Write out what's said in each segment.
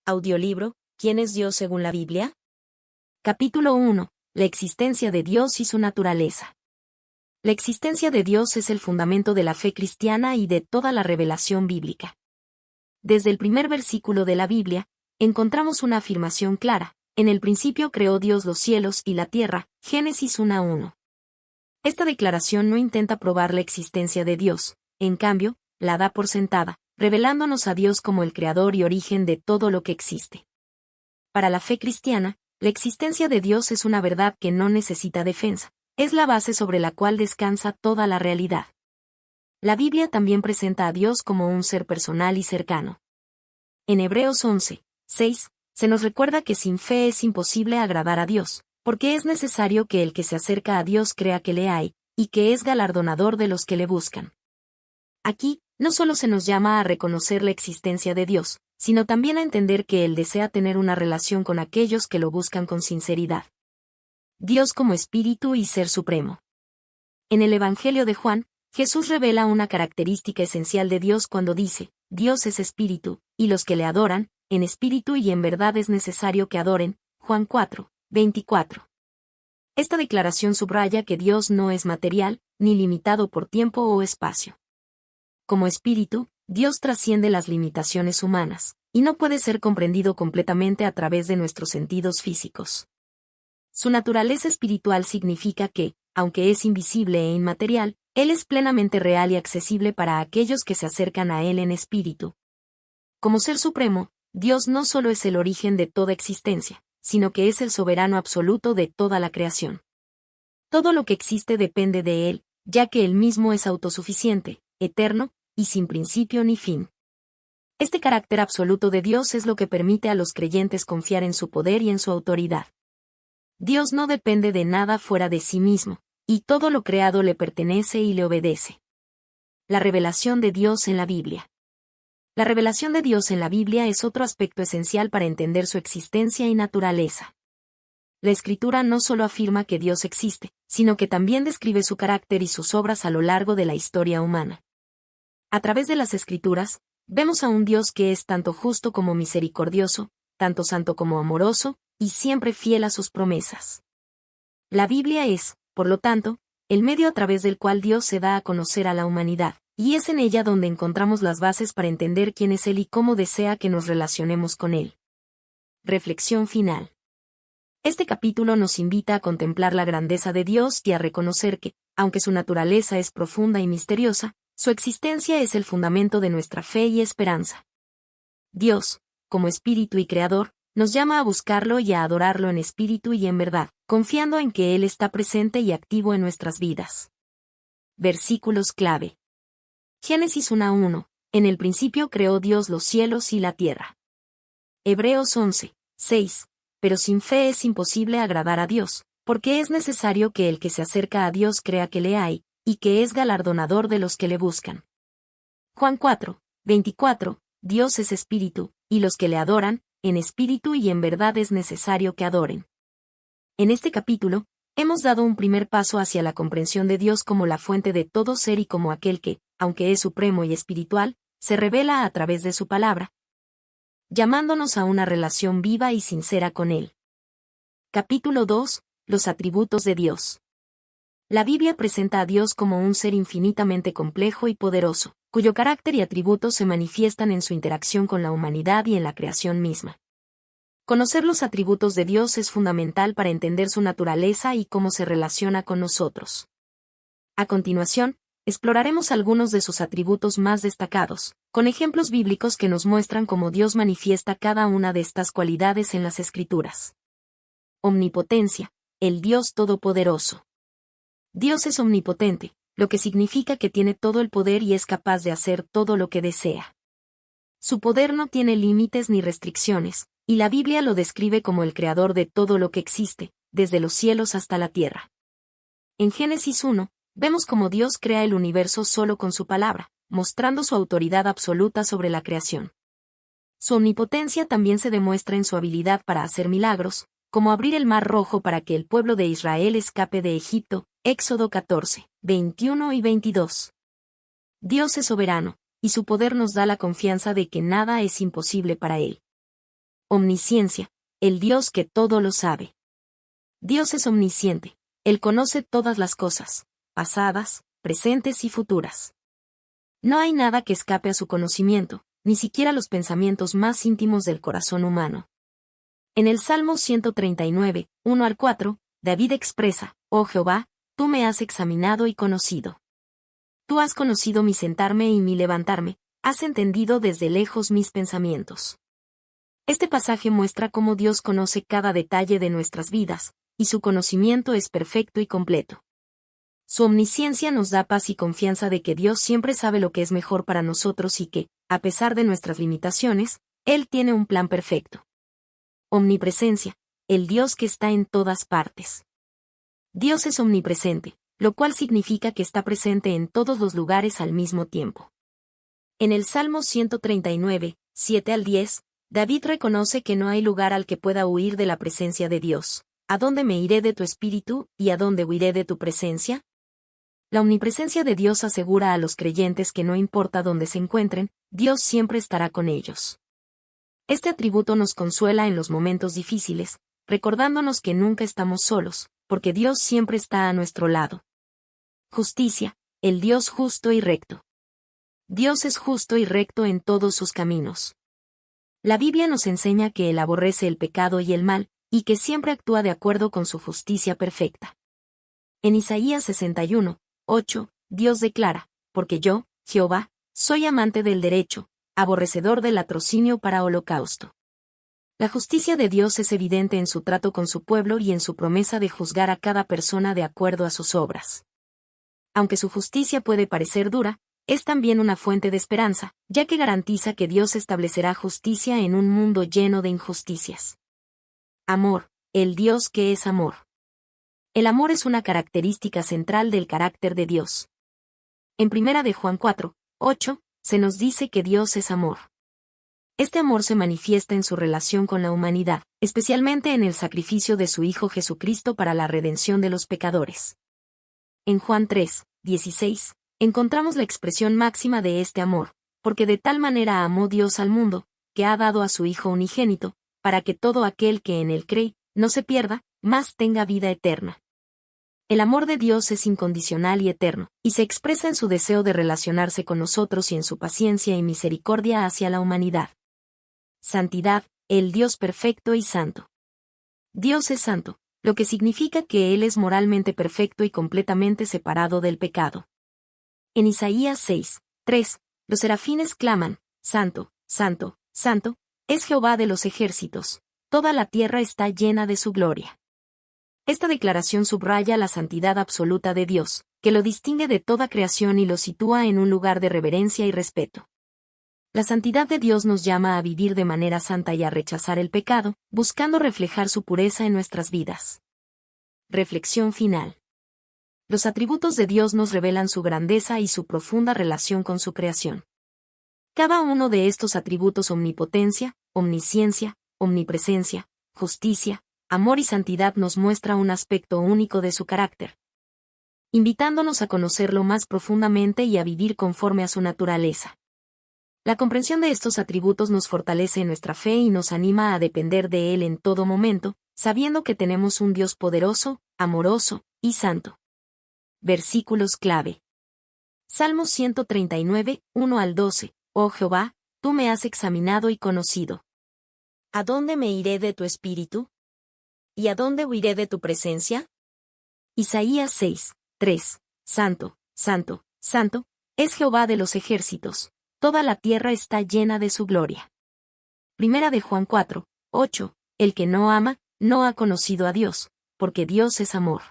Audiolibro, ¿Quién es Dios según la Biblia? Capítulo 1. La existencia de Dios y su naturaleza. La existencia de Dios es el fundamento de la fe cristiana y de toda la revelación bíblica. Desde el primer versículo de la Biblia, encontramos una afirmación clara: en el principio creó Dios los cielos y la tierra, Génesis 1:1. Esta declaración no intenta probar la existencia de Dios, en cambio, la da por sentada, revelándonos a Dios como el creador y origen de todo lo que existe. Para la fe cristiana, la existencia de Dios es una verdad que no necesita defensa, es la base sobre la cual descansa toda la realidad. La Biblia también presenta a Dios como un ser personal y cercano. En Hebreos 11:6, se nos recuerda que sin fe es imposible agradar a Dios, porque es necesario que el que se acerca a Dios crea que le hay, y que es galardonador de los que le buscan. Aquí, no solo se nos llama a reconocer la existencia de Dios, sino también a entender que Él desea tener una relación con aquellos que lo buscan con sinceridad. Dios como Espíritu y Ser Supremo. En el Evangelio de Juan, Jesús revela una característica esencial de Dios cuando dice: Dios es Espíritu, y los que le adoran, en espíritu y en verdad es necesario que adoren. Juan 4:24. Esta declaración subraya que Dios no es material, ni limitado por tiempo o espacio. Como Espíritu, Dios trasciende las limitaciones humanas, y no puede ser comprendido completamente a través de nuestros sentidos físicos. Su naturaleza espiritual significa que, aunque es invisible e inmaterial, Él es plenamente real y accesible para aquellos que se acercan a Él en espíritu. Como Ser Supremo, Dios no solo es el origen de toda existencia, sino que es el soberano absoluto de toda la creación. Todo lo que existe depende de Él, ya que Él mismo es autosuficiente, eterno, y sin principio ni fin. Este carácter absoluto de Dios es lo que permite a los creyentes confiar en su poder y en su autoridad. Dios no depende de nada fuera de sí mismo, y todo lo creado le pertenece y le obedece. La revelación de Dios en la Biblia. La revelación de Dios en la Biblia es otro aspecto esencial para entender su existencia y naturaleza. La Escritura no solo afirma que Dios existe, sino que también describe su carácter y sus obras a lo largo de la historia humana. A través de las Escrituras, vemos a un Dios que es tanto justo como misericordioso, tanto santo como amoroso, y siempre fiel a sus promesas. La Biblia es, por lo tanto, el medio a través del cual Dios se da a conocer a la humanidad, y es en ella donde encontramos las bases para entender quién es Él y cómo desea que nos relacionemos con Él. Reflexión final. Este capítulo nos invita a contemplar la grandeza de Dios y a reconocer que, aunque su naturaleza es profunda y misteriosa, su existencia es el fundamento de nuestra fe y esperanza. Dios, como Espíritu y Creador, nos llama a buscarlo y a adorarlo en espíritu y en verdad, confiando en que Él está presente y activo en nuestras vidas. Versículos clave. Génesis 1:1. En el principio creó Dios los cielos y la tierra. Hebreos 11:6. Pero sin fe es imposible agradar a Dios, porque es necesario que el que se acerca a Dios crea que le hay, y que es galardonador de los que le buscan. Juan 4:24. Dios es espíritu, y los que le adoran, en espíritu y en verdad es necesario que adoren. En este capítulo, hemos dado un primer paso hacia la comprensión de Dios como la fuente de todo ser y como aquel que, aunque es supremo y espiritual, se revela a través de su palabra, llamándonos a una relación viva y sincera con Él. Capítulo 2. Los atributos de Dios. La Biblia presenta a Dios como un ser infinitamente complejo y poderoso, cuyo carácter y atributos se manifiestan en su interacción con la humanidad y en la creación misma. Conocer los atributos de Dios es fundamental para entender su naturaleza y cómo se relaciona con nosotros. A continuación, exploraremos algunos de sus atributos más destacados, con ejemplos bíblicos que nos muestran cómo Dios manifiesta cada una de estas cualidades en las Escrituras. Omnipotencia, el Dios Todopoderoso. Dios es omnipotente, lo que significa que tiene todo el poder y es capaz de hacer todo lo que desea. Su poder no tiene límites ni restricciones, y la Biblia lo describe como el creador de todo lo que existe, desde los cielos hasta la tierra. En Génesis 1, vemos cómo Dios crea el universo solo con su palabra, mostrando su autoridad absoluta sobre la creación. Su omnipotencia también se demuestra en su habilidad para hacer milagros, como abrir el Mar Rojo para que el pueblo de Israel escape de Egipto, Éxodo 14:21 y 22. Dios es soberano, y su poder nos da la confianza de que nada es imposible para Él. Omnisciencia, el Dios que todo lo sabe. Dios es omnisciente, Él conoce todas las cosas, pasadas, presentes y futuras. No hay nada que escape a su conocimiento, ni siquiera los pensamientos más íntimos del corazón humano. En el Salmo 139, 1 al 4, David expresa: Oh Jehová, tú me has examinado y conocido. Tú has conocido mi sentarme y mi levantarme, has entendido desde lejos mis pensamientos. Este pasaje muestra cómo Dios conoce cada detalle de nuestras vidas, y su conocimiento es perfecto y completo. Su omnisciencia nos da paz y confianza de que Dios siempre sabe lo que es mejor para nosotros y que, a pesar de nuestras limitaciones, Él tiene un plan perfecto. Omnipresencia, el Dios que está en todas partes. Dios es omnipresente, lo cual significa que está presente en todos los lugares al mismo tiempo. En el Salmo 139, 7 al 10, David reconoce que no hay lugar al que pueda huir de la presencia de Dios. ¿A dónde me iré de tu espíritu, y a dónde huiré de tu presencia? La omnipresencia de Dios asegura a los creyentes que no importa dónde se encuentren, Dios siempre estará con ellos. Este atributo nos consuela en los momentos difíciles, recordándonos que nunca estamos solos, porque Dios siempre está a nuestro lado. Justicia, el Dios justo y recto. Dios es justo y recto en todos sus caminos. La Biblia nos enseña que Él aborrece el pecado y el mal, y que siempre actúa de acuerdo con su justicia perfecta. En Isaías 61, 8, Dios declara: Porque yo, Jehová, soy amante del derecho, aborrecedor del latrocinio para holocausto. La justicia de Dios es evidente en su trato con su pueblo y en su promesa de juzgar a cada persona de acuerdo a sus obras. Aunque su justicia puede parecer dura, es también una fuente de esperanza, ya que garantiza que Dios establecerá justicia en un mundo lleno de injusticias. Amor, el Dios que es amor. El amor es una característica central del carácter de Dios. En 1 de Juan 4, 8, se nos dice que Dios es amor. Este amor se manifiesta en su relación con la humanidad, especialmente en el sacrificio de su Hijo Jesucristo para la redención de los pecadores. En Juan 3, 16, encontramos la expresión máxima de este amor, porque de tal manera amó Dios al mundo, que ha dado a su Hijo unigénito, para que todo aquel que en él cree, no se pierda, mas tenga vida eterna. El amor de Dios es incondicional y eterno, y se expresa en su deseo de relacionarse con nosotros y en su paciencia y misericordia hacia la humanidad. Santidad, el Dios perfecto y santo. Dios es santo, lo que significa que Él es moralmente perfecto y completamente separado del pecado. En Isaías 6, 3, los serafines claman: Santo, Santo, Santo, es Jehová de los ejércitos, toda la tierra está llena de su gloria. Esta declaración subraya la santidad absoluta de Dios, que lo distingue de toda creación y lo sitúa en un lugar de reverencia y respeto. La santidad de Dios nos llama a vivir de manera santa y a rechazar el pecado, buscando reflejar su pureza en nuestras vidas. Reflexión final. Los atributos de Dios nos revelan su grandeza y su profunda relación con su creación. Cada uno de estos atributos: omnipotencia, omnisciencia, omnipresencia, justicia, amor y santidad, nos muestra un aspecto único de su carácter, invitándonos a conocerlo más profundamente y a vivir conforme a su naturaleza. La comprensión de estos atributos nos fortalece en nuestra fe y nos anima a depender de Él en todo momento, sabiendo que tenemos un Dios poderoso, amoroso y santo. Versículos clave. Salmo 139, 1 al 12. Oh Jehová, tú me has examinado y conocido. ¿A dónde me iré de tu espíritu? ¿Y a dónde huiré de tu presencia? Isaías 6, 3. Santo, santo, santo, es Jehová de los ejércitos, toda la tierra está llena de su gloria. 1 de Juan 4, 8. El que no ama, no ha conocido a Dios, porque Dios es amor.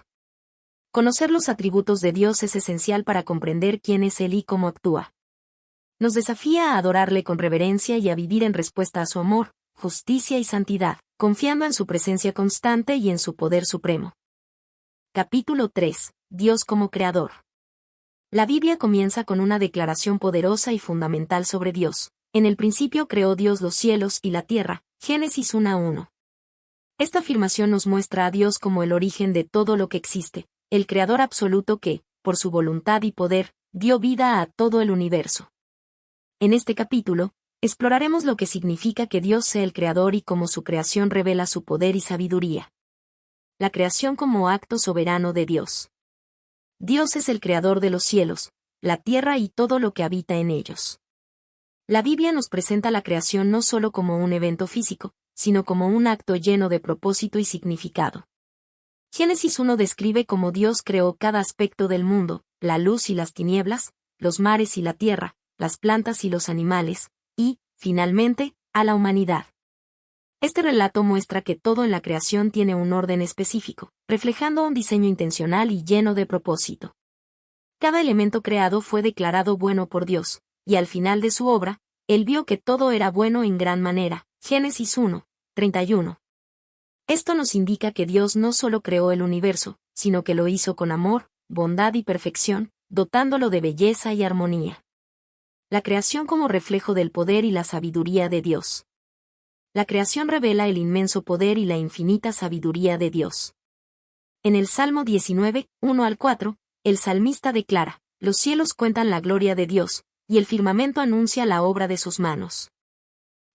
Conocer los atributos de Dios es esencial para comprender quién es Él y cómo actúa. Nos desafía a adorarle con reverencia y a vivir en respuesta a su amor, justicia y santidad, confiando en su presencia constante y en su poder supremo. Capítulo 3. Dios como Creador. La Biblia comienza con una declaración poderosa y fundamental sobre Dios. En el principio creó Dios los cielos y la tierra. Génesis 1:1. Esta afirmación nos muestra a Dios como el origen de todo lo que existe, el Creador absoluto que, por su voluntad y poder, dio vida a todo el universo. En este capítulo, Exploraremos lo que significa que Dios sea el creador y cómo su creación revela su poder y sabiduría. La creación como acto soberano de Dios. Dios es el creador de los cielos, la tierra y todo lo que habita en ellos. La Biblia nos presenta la creación no solo como un evento físico, sino como un acto lleno de propósito y significado. Génesis 1 describe cómo Dios creó cada aspecto del mundo, la luz y las tinieblas, los mares y la tierra, las plantas y los animales, y, finalmente, a la humanidad. Este relato muestra que todo en la creación tiene un orden específico, reflejando un diseño intencional y lleno de propósito. Cada elemento creado fue declarado bueno por Dios, y al final de su obra, Él vio que todo era bueno en gran manera. Génesis 1, 31. Esto nos indica que Dios no solo creó el universo, sino que lo hizo con amor, bondad y perfección, dotándolo de belleza y armonía. La creación como reflejo del poder y la sabiduría de Dios. La creación revela el inmenso poder y la infinita sabiduría de Dios. En el Salmo 19, 1 al 4, el salmista declara: los cielos cuentan la gloria de Dios, y el firmamento anuncia la obra de sus manos.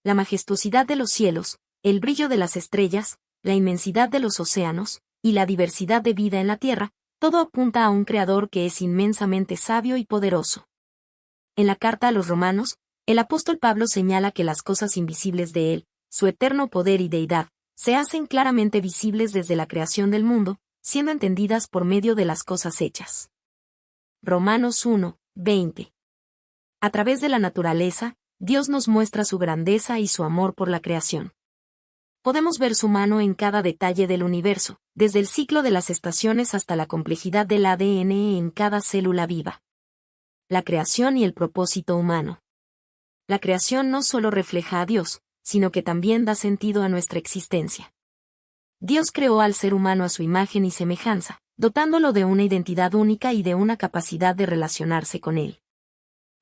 La majestuosidad de los cielos, el brillo de las estrellas, la inmensidad de los océanos, y la diversidad de vida en la tierra, todo apunta a un Creador que es inmensamente sabio y poderoso. En la carta a los Romanos, el apóstol Pablo señala que las cosas invisibles de Él, su eterno poder y deidad, se hacen claramente visibles desde la creación del mundo, siendo entendidas por medio de las cosas hechas. Romanos 1, 20. A través de la naturaleza, Dios nos muestra su grandeza y su amor por la creación. Podemos ver su mano en cada detalle del universo, desde el ciclo de las estaciones hasta la complejidad del ADN en cada célula viva. La creación y el propósito humano. La creación no solo refleja a Dios, sino que también da sentido a nuestra existencia. Dios creó al ser humano a su imagen y semejanza, dotándolo de una identidad única y de una capacidad de relacionarse con Él.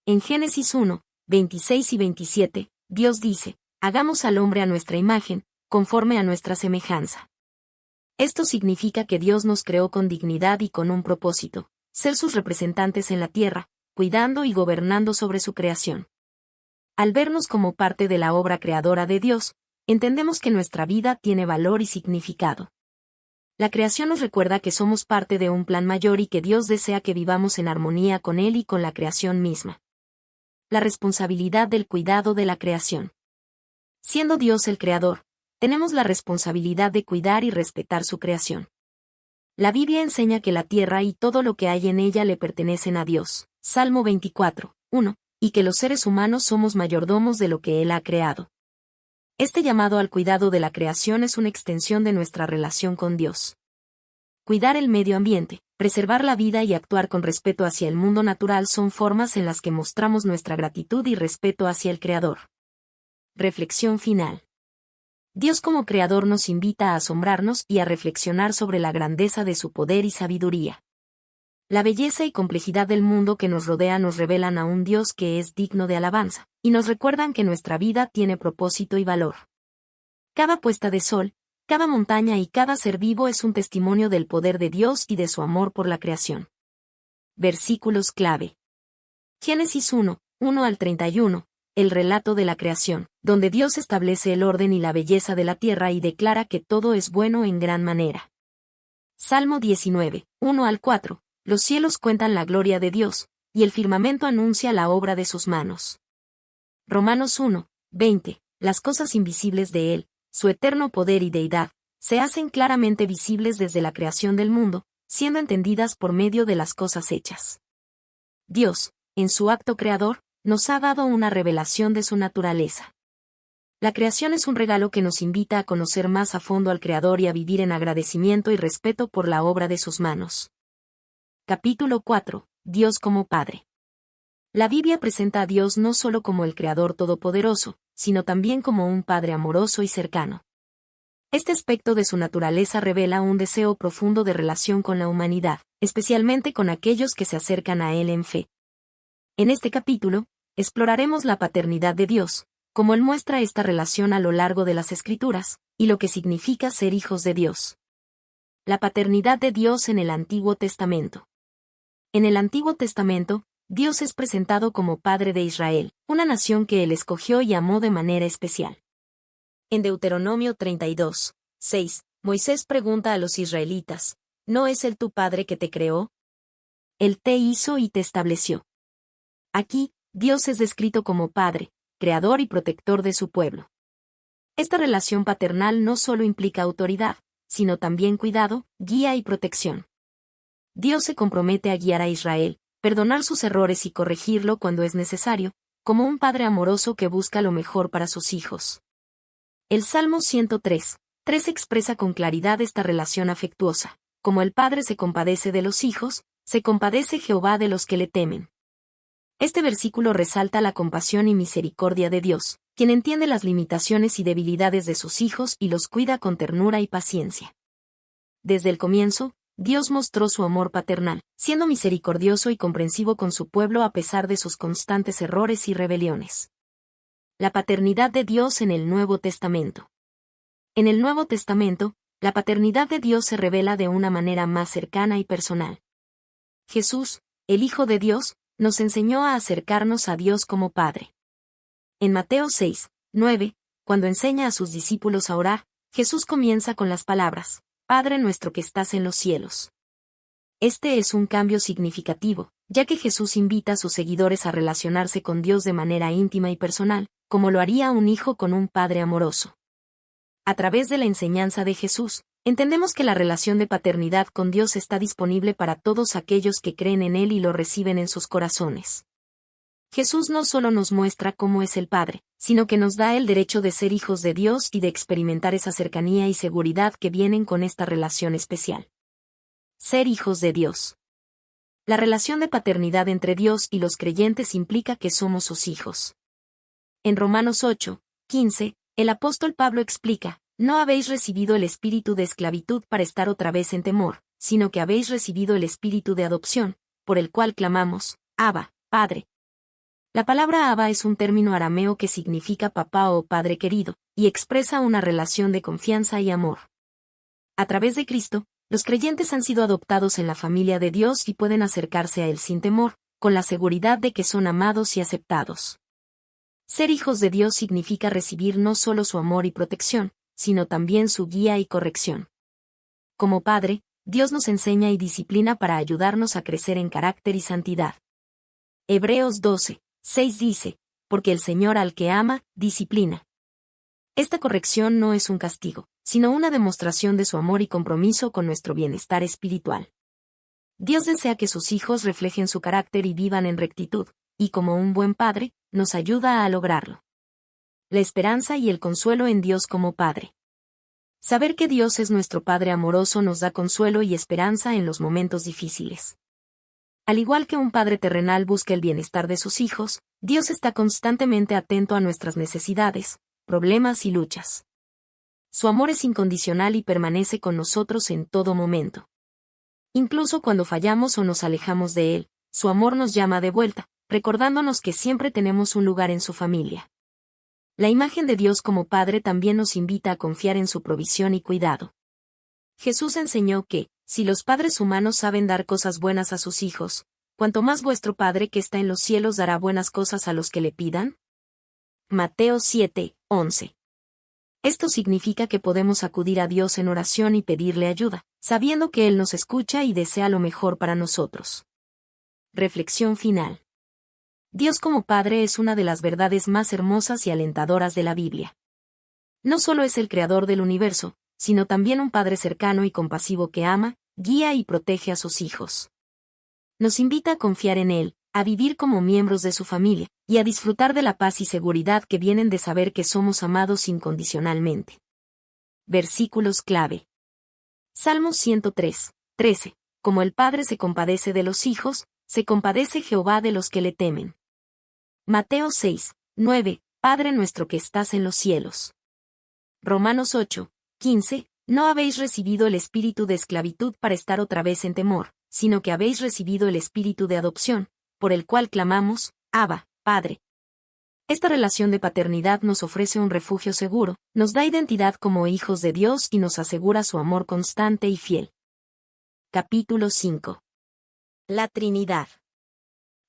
En Génesis 1, 26 y 27, Dios dice: hagamos al hombre a nuestra imagen, conforme a nuestra semejanza. Esto significa que Dios nos creó con dignidad y con un propósito: ser sus representantes en la tierra, cuidando y gobernando sobre su creación. Al vernos como parte de la obra creadora de Dios, entendemos que nuestra vida tiene valor y significado. La creación nos recuerda que somos parte de un plan mayor y que Dios desea que vivamos en armonía con Él y con la creación misma. La responsabilidad del cuidado de la creación. Siendo Dios el creador, tenemos la responsabilidad de cuidar y respetar su creación. La Biblia enseña que la tierra y todo lo que hay en ella le pertenecen a Dios. Salmo 24, 1. Y que los seres humanos somos mayordomos de lo que Él ha creado. Este llamado al cuidado de la creación es una extensión de nuestra relación con Dios. Cuidar el medio ambiente, preservar la vida y actuar con respeto hacia el mundo natural son formas en las que mostramos nuestra gratitud y respeto hacia el Creador. Reflexión final. Dios como Creador nos invita a asombrarnos y a reflexionar sobre la grandeza de su poder y sabiduría. La belleza y complejidad del mundo que nos rodea nos revelan a un Dios que es digno de alabanza, y nos recuerdan que nuestra vida tiene propósito y valor. Cada puesta de sol, cada montaña y cada ser vivo es un testimonio del poder de Dios y de su amor por la creación. Versículos clave. Génesis 1, 1 al 31, el relato de la creación, donde Dios establece el orden y la belleza de la tierra y declara que todo es bueno en gran manera. Salmo 19, 1 al 4. Los cielos cuentan la gloria de Dios, y el firmamento anuncia la obra de sus manos. Romanos 1, 20. Las cosas invisibles de Él, su eterno poder y deidad, se hacen claramente visibles desde la creación del mundo, siendo entendidas por medio de las cosas hechas. Dios, en su acto creador, nos ha dado una revelación de su naturaleza. La creación es un regalo que nos invita a conocer más a fondo al Creador y a vivir en agradecimiento y respeto por la obra de sus manos. Capítulo 4. Dios como Padre. La Biblia presenta a Dios no solo como el Creador Todopoderoso, sino también como un Padre amoroso y cercano. Este aspecto de su naturaleza revela un deseo profundo de relación con la humanidad, especialmente con aquellos que se acercan a Él en fe. En este capítulo, exploraremos la paternidad de Dios, cómo Él muestra esta relación a lo largo de las Escrituras, y lo que significa ser hijos de Dios. La paternidad de Dios en el Antiguo Testamento. En el Antiguo Testamento, Dios es presentado como Padre de Israel, una nación que Él escogió y amó de manera especial. En Deuteronomio 32, 6, Moisés pregunta a los israelitas, ¿no es Él tu Padre que te creó? Él te hizo y te estableció. Aquí, Dios es descrito como Padre, creador y protector de su pueblo. Esta relación paternal no solo implica autoridad, sino también cuidado, guía y protección. Dios se compromete a guiar a Israel, perdonar sus errores y corregirlo cuando es necesario, como un padre amoroso que busca lo mejor para sus hijos. El Salmo 103, 3 expresa con claridad esta relación afectuosa. Como el padre se compadece de los hijos, se compadece Jehová de los que le temen. Este versículo resalta la compasión y misericordia de Dios, quien entiende las limitaciones y debilidades de sus hijos y los cuida con ternura y paciencia. Desde el comienzo, Dios mostró su amor paternal, siendo misericordioso y comprensivo con su pueblo a pesar de sus constantes errores y rebeliones. La paternidad de Dios en el Nuevo Testamento. En el Nuevo Testamento, la paternidad de Dios se revela de una manera más cercana y personal. Jesús, el Hijo de Dios, nos enseñó a acercarnos a Dios como Padre. En Mateo 6, 9, cuando enseña a sus discípulos a orar, Jesús comienza con las palabras, Padre nuestro que estás en los cielos. Este es un cambio significativo, ya que Jesús invita a sus seguidores a relacionarse con Dios de manera íntima y personal, como lo haría un hijo con un padre amoroso. A través de la enseñanza de Jesús, entendemos que la relación de paternidad con Dios está disponible para todos aquellos que creen en Él y lo reciben en sus corazones. Jesús no solo nos muestra cómo es el Padre, sino que nos da el derecho de ser hijos de Dios y de experimentar esa cercanía y seguridad que vienen con esta relación especial. Ser hijos de Dios. La relación de paternidad entre Dios y los creyentes implica que somos sus hijos. En Romanos 8, 15, el apóstol Pablo explica, no habéis recibido el espíritu de esclavitud para estar otra vez en temor, sino que habéis recibido el espíritu de adopción, por el cual clamamos, Abba, Padre. La palabra Abba es un término arameo que significa papá o padre querido, y expresa una relación de confianza y amor. A través de Cristo, los creyentes han sido adoptados en la familia de Dios y pueden acercarse a Él sin temor, con la seguridad de que son amados y aceptados. Ser hijos de Dios significa recibir no solo su amor y protección, sino también su guía y corrección. Como Padre, Dios nos enseña y disciplina para ayudarnos a crecer en carácter y santidad. Hebreos 12, 6 dice, porque el Señor al que ama, disciplina. Esta corrección no es un castigo, sino una demostración de su amor y compromiso con nuestro bienestar espiritual. Dios desea que sus hijos reflejen su carácter y vivan en rectitud, y como un buen padre, nos ayuda a lograrlo. La esperanza y el consuelo en Dios como Padre. Saber que Dios es nuestro Padre amoroso nos da consuelo y esperanza en los momentos difíciles. Al igual que un padre terrenal busca el bienestar de sus hijos, Dios está constantemente atento a nuestras necesidades, problemas y luchas. Su amor es incondicional y permanece con nosotros en todo momento. Incluso cuando fallamos o nos alejamos de Él, su amor nos llama de vuelta, recordándonos que siempre tenemos un lugar en su familia. La imagen de Dios como Padre también nos invita a confiar en su provisión y cuidado. Jesús enseñó que, si los padres humanos saben dar cosas buenas a sus hijos, ¿cuánto más vuestro Padre que está en los cielos dará buenas cosas a los que le pidan? Mateo 7, 11. Esto significa que podemos acudir a Dios en oración y pedirle ayuda, sabiendo que Él nos escucha y desea lo mejor para nosotros. Reflexión final. Dios como Padre es una de las verdades más hermosas y alentadoras de la Biblia. No solo es el creador del universo, sino también un Padre cercano y compasivo que ama, guía y protege a sus hijos. Nos invita a confiar en Él, a vivir como miembros de su familia, y a disfrutar de la paz y seguridad que vienen de saber que somos amados incondicionalmente. Versículos clave. Salmos 103, 13. Como el Padre se compadece de los hijos, se compadece Jehová de los que le temen. Mateo 6, 9. Padre nuestro que estás en los cielos. Romanos 8, 15. No habéis recibido el espíritu de esclavitud para estar otra vez en temor, sino que habéis recibido el espíritu de adopción, por el cual clamamos, Abba, Padre. Esta relación de paternidad nos ofrece un refugio seguro, nos da identidad como hijos de Dios y nos asegura su amor constante y fiel. Capítulo 5. La Trinidad.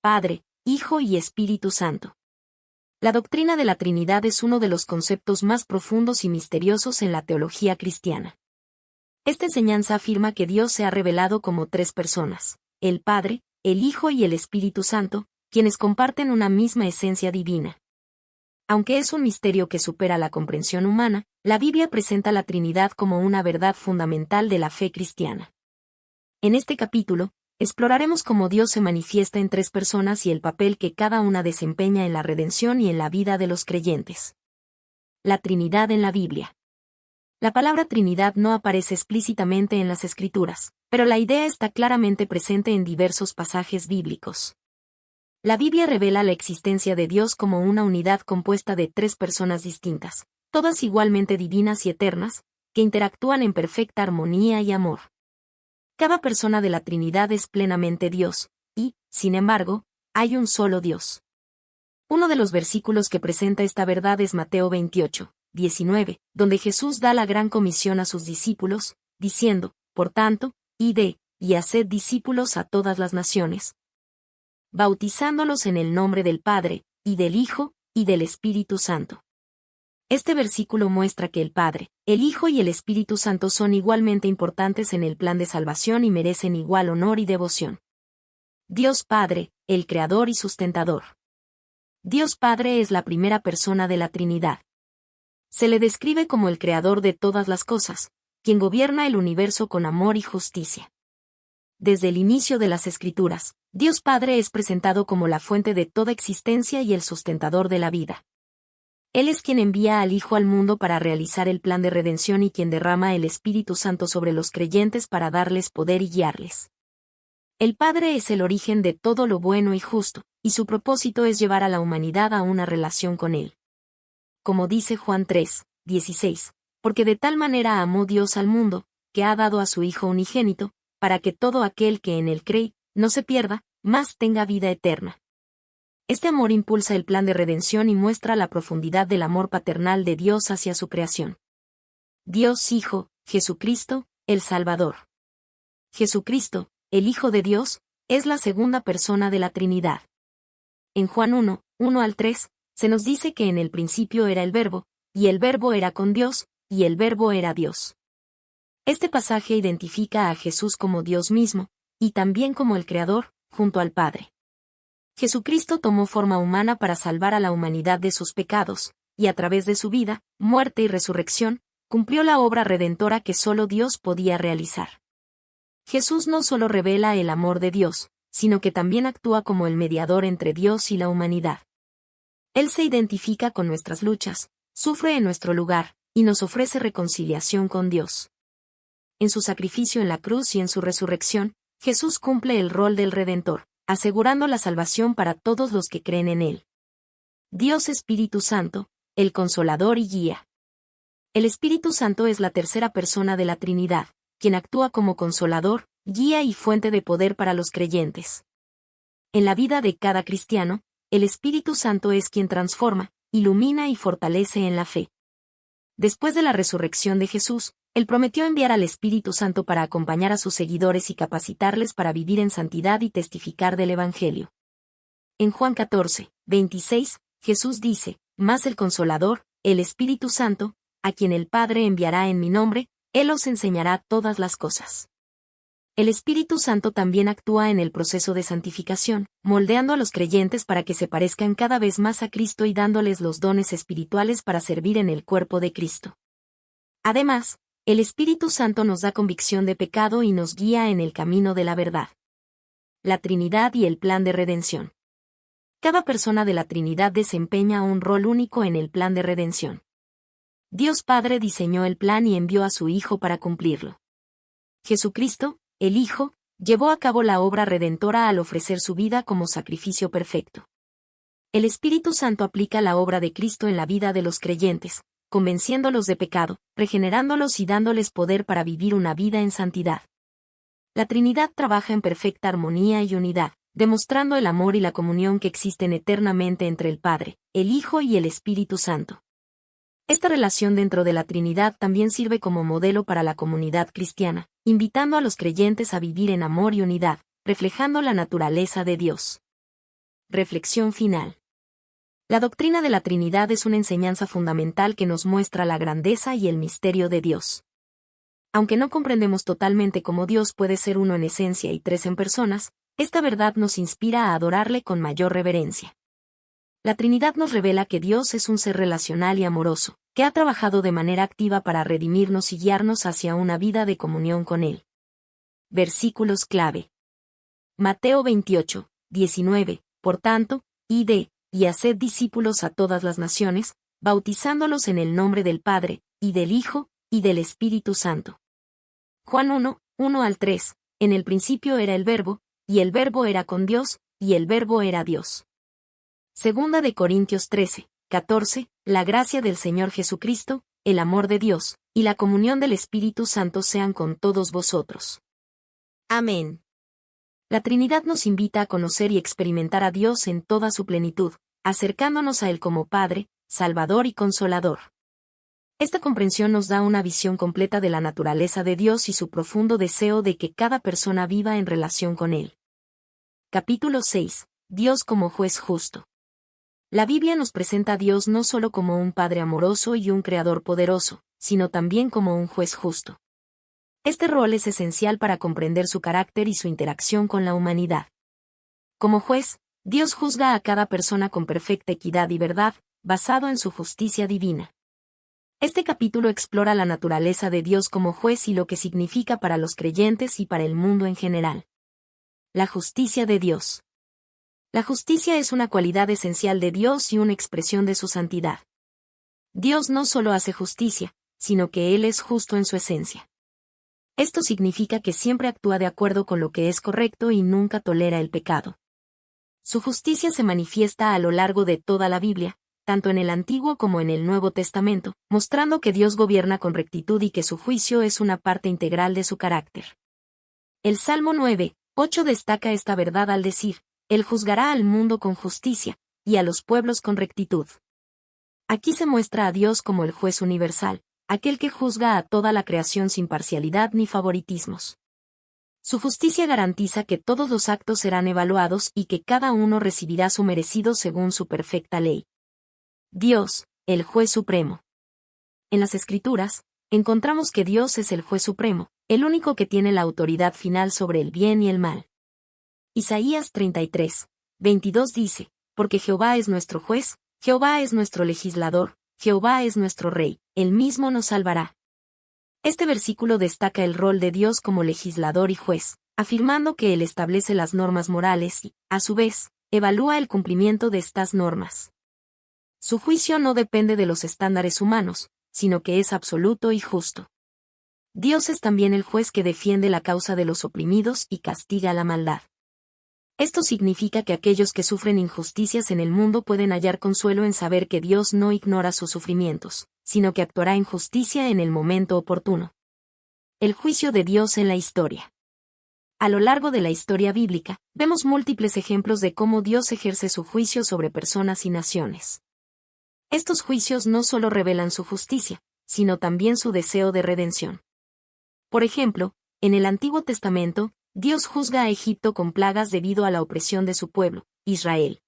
Padre, Hijo y Espíritu Santo. La doctrina de la Trinidad es uno de los conceptos más profundos y misteriosos en la teología cristiana. Esta enseñanza afirma que Dios se ha revelado como tres personas, el Padre, el Hijo y el Espíritu Santo, quienes comparten una misma esencia divina. Aunque es un misterio que supera la comprensión humana, la Biblia presenta la Trinidad como una verdad fundamental de la fe cristiana. En este capítulo, exploraremos cómo Dios se manifiesta en tres personas y el papel que cada una desempeña en la redención y en la vida de los creyentes. La Trinidad en la Biblia. La palabra Trinidad no aparece explícitamente en las Escrituras, pero la idea está claramente presente en diversos pasajes bíblicos. La Biblia revela la existencia de Dios como una unidad compuesta de tres personas distintas, todas igualmente divinas y eternas, que interactúan en perfecta armonía y amor. Cada persona de la Trinidad es plenamente Dios, y, sin embargo, hay un solo Dios. Uno de los versículos que presenta esta verdad es Mateo 28, 19, donde Jesús da la gran comisión a sus discípulos, diciendo, por tanto, id, y haced discípulos a todas las naciones, bautizándolos en el nombre del Padre, y del Hijo, y del Espíritu Santo. Este versículo muestra que el Padre, el Hijo y el Espíritu Santo son igualmente importantes en el plan de salvación y merecen igual honor y devoción. Dios Padre, el Creador y Sustentador. Dios Padre es la primera persona de la Trinidad. Se le describe como el Creador de todas las cosas, quien gobierna el universo con amor y justicia. Desde el inicio de las Escrituras, Dios Padre es presentado como la fuente de toda existencia y el sustentador de la vida. Él es quien envía al Hijo al mundo para realizar el plan de redención y quien derrama el Espíritu Santo sobre los creyentes para darles poder y guiarles. El Padre es el origen de todo lo bueno y justo, y su propósito es llevar a la humanidad a una relación con Él. Como dice Juan 3, 16, porque de tal manera amó Dios al mundo, que ha dado a su Hijo unigénito, para que todo aquel que en Él cree, no se pierda, mas tenga vida eterna. Este amor impulsa el plan de redención y muestra la profundidad del amor paternal de Dios hacia su creación. Dios Hijo, Jesucristo, el Salvador. Jesucristo, el Hijo de Dios, es la segunda persona de la Trinidad. En Juan 1, 1 al 3, se nos dice que en el principio era el Verbo, y el Verbo era con Dios, y el Verbo era Dios. Este pasaje identifica a Jesús como Dios mismo, y también como el Creador, junto al Padre. Jesucristo tomó forma humana para salvar a la humanidad de sus pecados, y a través de su vida, muerte y resurrección, cumplió la obra redentora que solo Dios podía realizar. Jesús no solo revela el amor de Dios, sino que también actúa como el mediador entre Dios y la humanidad. Él se identifica con nuestras luchas, sufre en nuestro lugar, y nos ofrece reconciliación con Dios. En su sacrificio en la cruz y en su resurrección, Jesús cumple el rol del Redentor, asegurando la salvación para todos los que creen en Él. Dios Espíritu Santo, el Consolador y Guía. El Espíritu Santo es la tercera persona de la Trinidad, quien actúa como consolador, guía y fuente de poder para los creyentes. En la vida de cada cristiano, el Espíritu Santo es quien transforma, ilumina y fortalece en la fe. Después de la resurrección de Jesús, Él prometió enviar al Espíritu Santo para acompañar a sus seguidores y capacitarles para vivir en santidad y testificar del Evangelio. En Juan 14, 26, Jesús dice, mas el Consolador, el Espíritu Santo, a quien el Padre enviará en mi nombre, Él os enseñará todas las cosas. El Espíritu Santo también actúa en el proceso de santificación, moldeando a los creyentes para que se parezcan cada vez más a Cristo y dándoles los dones espirituales para servir en el cuerpo de Cristo. Además, el Espíritu Santo nos da convicción de pecado y nos guía en el camino de la verdad. La Trinidad y el plan de redención. Cada persona de la Trinidad desempeña un rol único en el plan de redención. Dios Padre diseñó el plan y envió a su Hijo para cumplirlo. Jesucristo, el Hijo, llevó a cabo la obra redentora al ofrecer su vida como sacrificio perfecto. El Espíritu Santo aplica la obra de Cristo en la vida de los creyentes, convenciéndolos de pecado, regenerándolos y dándoles poder para vivir una vida en santidad. La Trinidad trabaja en perfecta armonía y unidad, demostrando el amor y la comunión que existen eternamente entre el Padre, el Hijo y el Espíritu Santo. Esta relación dentro de la Trinidad también sirve como modelo para la comunidad cristiana, invitando a los creyentes a vivir en amor y unidad, reflejando la naturaleza de Dios. Reflexión final. La doctrina de la Trinidad es una enseñanza fundamental que nos muestra la grandeza y el misterio de Dios. Aunque no comprendemos totalmente cómo Dios puede ser uno en esencia y tres en personas, esta verdad nos inspira a adorarle con mayor reverencia. La Trinidad nos revela que Dios es un ser relacional y amoroso, que ha trabajado de manera activa para redimirnos y guiarnos hacia una vida de comunión con Él. Versículos clave. Mateo 28, 19. Por tanto, id, y haced discípulos a todas las naciones, bautizándolos en el nombre del Padre, y del Hijo, y del Espíritu Santo. Juan 1, 1-3. En el principio era el Verbo, y el Verbo era con Dios, y el Verbo era Dios. Segunda de Corintios 13, 14. La gracia del Señor Jesucristo, el amor de Dios, y la comunión del Espíritu Santo sean con todos vosotros. Amén. La Trinidad nos invita a conocer y experimentar a Dios en toda su plenitud, acercándonos a Él como Padre, Salvador y Consolador. Esta comprensión nos da una visión completa de la naturaleza de Dios y su profundo deseo de que cada persona viva en relación con Él. Capítulo 6. Dios como juez justo. La Biblia nos presenta a Dios no solo como un Padre amoroso y un Creador poderoso, sino también como un juez justo. Este rol es esencial para comprender su carácter y su interacción con la humanidad. Como juez, Dios juzga a cada persona con perfecta equidad y verdad, basado en su justicia divina. Este capítulo explora la naturaleza de Dios como juez y lo que significa para los creyentes y para el mundo en general. La justicia de Dios. La justicia es una cualidad esencial de Dios y una expresión de su santidad. Dios no solo hace justicia, sino que Él es justo en su esencia. Esto significa que siempre actúa de acuerdo con lo que es correcto y nunca tolera el pecado. Su justicia se manifiesta a lo largo de toda la Biblia, tanto en el Antiguo como en el Nuevo Testamento, mostrando que Dios gobierna con rectitud y que su juicio es una parte integral de su carácter. El Salmo 9, 8 destaca esta verdad al decir: Él juzgará al mundo con justicia, y a los pueblos con rectitud. Aquí se muestra a Dios como el juez universal, aquel que juzga a toda la creación sin parcialidad ni favoritismos. Su justicia garantiza que todos los actos serán evaluados y que cada uno recibirá su merecido según su perfecta ley. Dios, el juez supremo. En las Escrituras, encontramos que Dios es el juez supremo, el único que tiene la autoridad final sobre el bien y el mal. Isaías 33, 22 dice: Porque Jehová es nuestro juez, Jehová es nuestro legislador, Jehová es nuestro rey, él mismo nos salvará. Este versículo destaca el rol de Dios como legislador y juez, afirmando que Él establece las normas morales y, a su vez, evalúa el cumplimiento de estas normas. Su juicio no depende de los estándares humanos, sino que es absoluto y justo. Dios es también el juez que defiende la causa de los oprimidos y castiga la maldad. Esto significa que aquellos que sufren injusticias en el mundo pueden hallar consuelo en saber que Dios no ignora sus sufrimientos, sino que actuará en justicia en el momento oportuno. El juicio de Dios en la historia. A lo largo de la historia bíblica, vemos múltiples ejemplos de cómo Dios ejerce su juicio sobre personas y naciones. Estos juicios no solo revelan su justicia, sino también su deseo de redención. Por ejemplo, en el Antiguo Testamento, Dios juzga a Egipto con plagas debido a la opresión de su pueblo, Israel.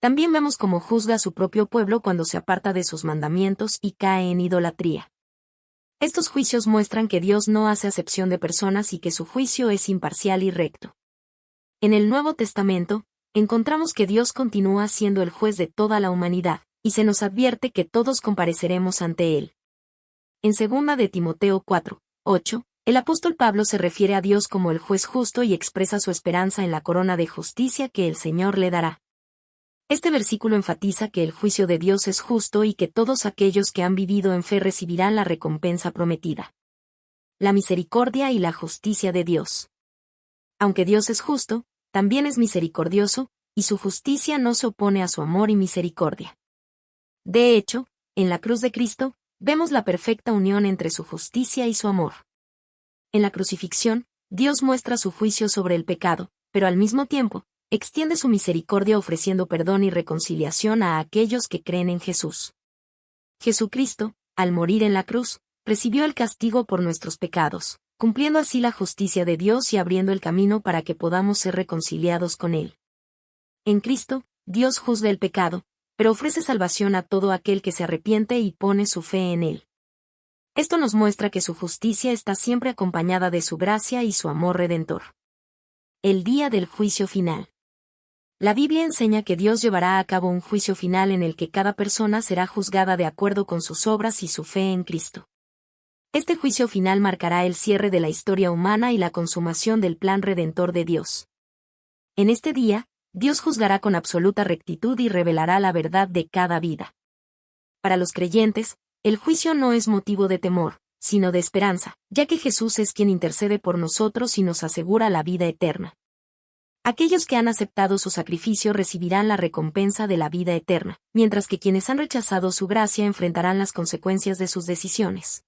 También vemos cómo juzga a su propio pueblo cuando se aparta de sus mandamientos y cae en idolatría. Estos juicios muestran que Dios no hace acepción de personas y que su juicio es imparcial y recto. En el Nuevo Testamento, encontramos que Dios continúa siendo el juez de toda la humanidad, y se nos advierte que todos compareceremos ante Él. En 2 de Timoteo 4, 8, el apóstol Pablo se refiere a Dios como el juez justo y expresa su esperanza en la corona de justicia que el Señor le dará. Este versículo enfatiza que el juicio de Dios es justo y que todos aquellos que han vivido en fe recibirán la recompensa prometida. La misericordia y la justicia de Dios. Aunque Dios es justo, también es misericordioso, y su justicia no se opone a su amor y misericordia. De hecho, en la cruz de Cristo, vemos la perfecta unión entre su justicia y su amor. En la crucifixión, Dios muestra su juicio sobre el pecado, pero al mismo tiempo, extiende su misericordia ofreciendo perdón y reconciliación a aquellos que creen en Jesús. Jesucristo, al morir en la cruz, recibió el castigo por nuestros pecados, cumpliendo así la justicia de Dios y abriendo el camino para que podamos ser reconciliados con Él. En Cristo, Dios juzga el pecado, pero ofrece salvación a todo aquel que se arrepiente y pone su fe en Él. Esto nos muestra que su justicia está siempre acompañada de su gracia y su amor redentor. El día del juicio final. La Biblia enseña que Dios llevará a cabo un juicio final en el que cada persona será juzgada de acuerdo con sus obras y su fe en Cristo. Este juicio final marcará el cierre de la historia humana y la consumación del plan redentor de Dios. En este día, Dios juzgará con absoluta rectitud y revelará la verdad de cada vida. Para los creyentes, el juicio no es motivo de temor, sino de esperanza, ya que Jesús es quien intercede por nosotros y nos asegura la vida eterna. Aquellos que han aceptado su sacrificio recibirán la recompensa de la vida eterna, mientras que quienes han rechazado su gracia enfrentarán las consecuencias de sus decisiones.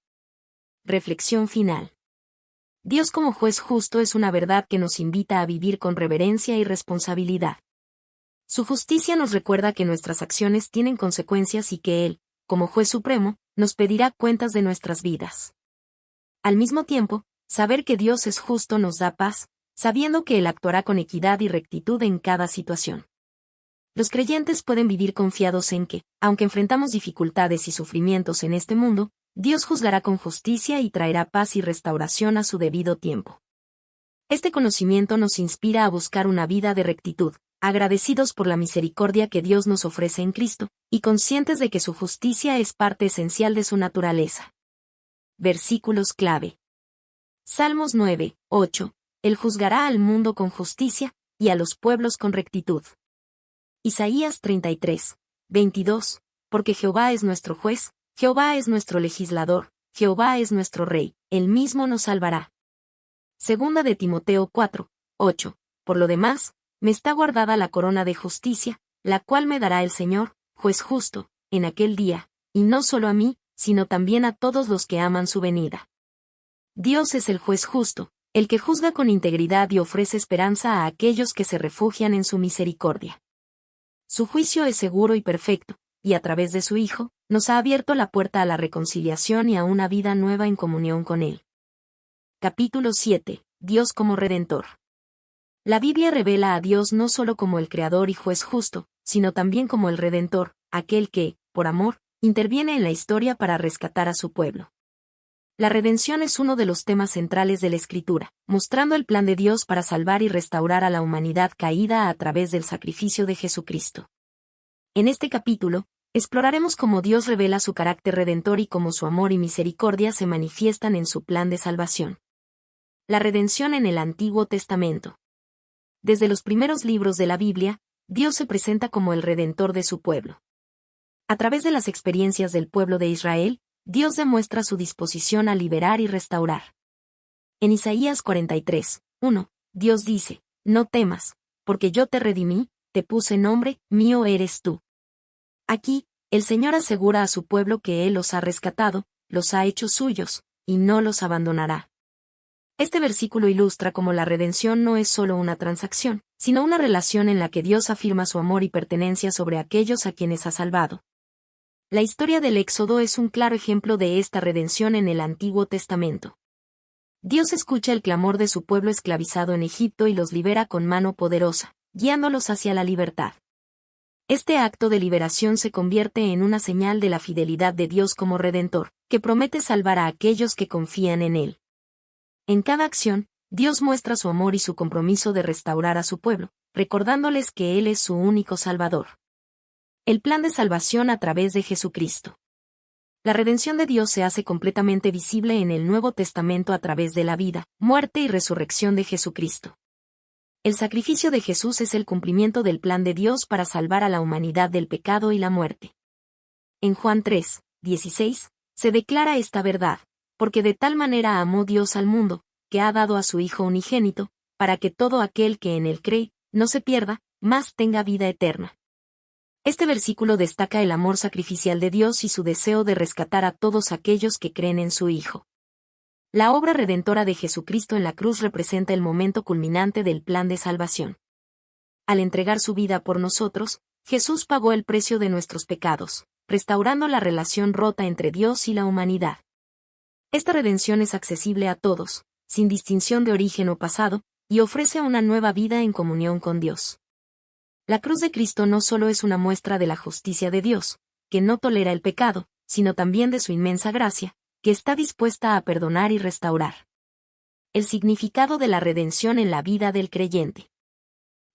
Reflexión final. Dios como juez justo es una verdad que nos invita a vivir con reverencia y responsabilidad. Su justicia nos recuerda que nuestras acciones tienen consecuencias y que Él, como juez supremo, nos pedirá cuentas de nuestras vidas. Al mismo tiempo, saber que Dios es justo nos da paz, sabiendo que Él actuará con equidad y rectitud en cada situación. Los creyentes pueden vivir confiados en que, aunque enfrentamos dificultades y sufrimientos en este mundo, Dios juzgará con justicia y traerá paz y restauración a su debido tiempo. Este conocimiento nos inspira a buscar una vida de rectitud, agradecidos por la misericordia que Dios nos ofrece en Cristo, y conscientes de que su justicia es parte esencial de su naturaleza. Versículos clave. Salmos 9, 8. Él juzgará al mundo con justicia, y a los pueblos con rectitud. Isaías 33, 22. Porque Jehová es nuestro juez, Jehová es nuestro legislador, Jehová es nuestro rey, él mismo nos salvará. Segunda de Timoteo 4, 8. Por lo demás, me está guardada la corona de justicia, la cual me dará el Señor, juez justo, en aquel día, y no solo a mí, sino también a todos los que aman su venida. Dios es el juez justo, el que juzga con integridad y ofrece esperanza a aquellos que se refugian en su misericordia. Su juicio es seguro y perfecto, y a través de su Hijo, nos ha abierto la puerta a la reconciliación y a una vida nueva en comunión con Él. Capítulo 7. Dios como Redentor. La Biblia revela a Dios no solo como el Creador y Juez justo, sino también como el Redentor, aquel que, por amor, interviene en la historia para rescatar a su pueblo. La redención es uno de los temas centrales de la Escritura, mostrando el plan de Dios para salvar y restaurar a la humanidad caída a través del sacrificio de Jesucristo. En este capítulo, exploraremos cómo Dios revela su carácter redentor y cómo su amor y misericordia se manifiestan en su plan de salvación. La redención en el Antiguo Testamento. Desde los primeros libros de la Biblia, Dios se presenta como el redentor de su pueblo. A través de las experiencias del pueblo de Israel, Dios demuestra su disposición a liberar y restaurar. En Isaías 43, 1, Dios dice, no temas, porque yo te redimí, te puse nombre, mío eres tú. Aquí, el Señor asegura a su pueblo que Él los ha rescatado, los ha hecho suyos, y no los abandonará. Este versículo ilustra cómo la redención no es solo una transacción, sino una relación en la que Dios afirma su amor y pertenencia sobre aquellos a quienes ha salvado. La historia del Éxodo es un claro ejemplo de esta redención en el Antiguo Testamento. Dios escucha el clamor de su pueblo esclavizado en Egipto y los libera con mano poderosa, guiándolos hacia la libertad. Este acto de liberación se convierte en una señal de la fidelidad de Dios como Redentor, que promete salvar a aquellos que confían en Él. En cada acción, Dios muestra su amor y su compromiso de restaurar a su pueblo, recordándoles que Él es su único Salvador. El plan de salvación a través de Jesucristo. La redención de Dios se hace completamente visible en el Nuevo Testamento a través de la vida, muerte y resurrección de Jesucristo. El sacrificio de Jesús es el cumplimiento del plan de Dios para salvar a la humanidad del pecado y la muerte. En Juan 3, 16, se declara esta verdad, porque de tal manera amó Dios al mundo, que ha dado a su Hijo unigénito, para que todo aquel que en él cree, no se pierda, mas tenga vida eterna. Este versículo destaca el amor sacrificial de Dios y su deseo de rescatar a todos aquellos que creen en su Hijo. La obra redentora de Jesucristo en la cruz representa el momento culminante del plan de salvación. Al entregar su vida por nosotros, Jesús pagó el precio de nuestros pecados, restaurando la relación rota entre Dios y la humanidad. Esta redención es accesible a todos, sin distinción de origen o pasado, y ofrece una nueva vida en comunión con Dios. La cruz de Cristo no solo es una muestra de la justicia de Dios, que no tolera el pecado, sino también de su inmensa gracia, que está dispuesta a perdonar y restaurar. El significado de la redención en la vida del creyente.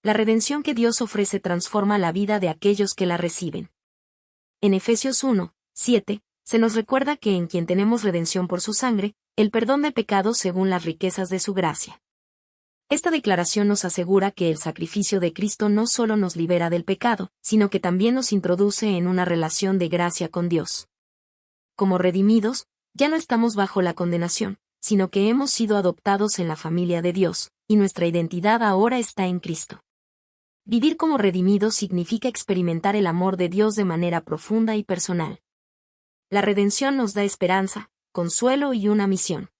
La redención que Dios ofrece transforma la vida de aquellos que la reciben. En Efesios 1, 7, se nos recuerda que en quien tenemos redención por su sangre, el perdón de pecados según las riquezas de su gracia. Esta declaración nos asegura que el sacrificio de Cristo no solo nos libera del pecado, sino que también nos introduce en una relación de gracia con Dios. Como redimidos, ya no estamos bajo la condenación, sino que hemos sido adoptados en la familia de Dios, y nuestra identidad ahora está en Cristo. Vivir como redimidos significa experimentar el amor de Dios de manera profunda y personal. La redención nos da esperanza, consuelo y una misión.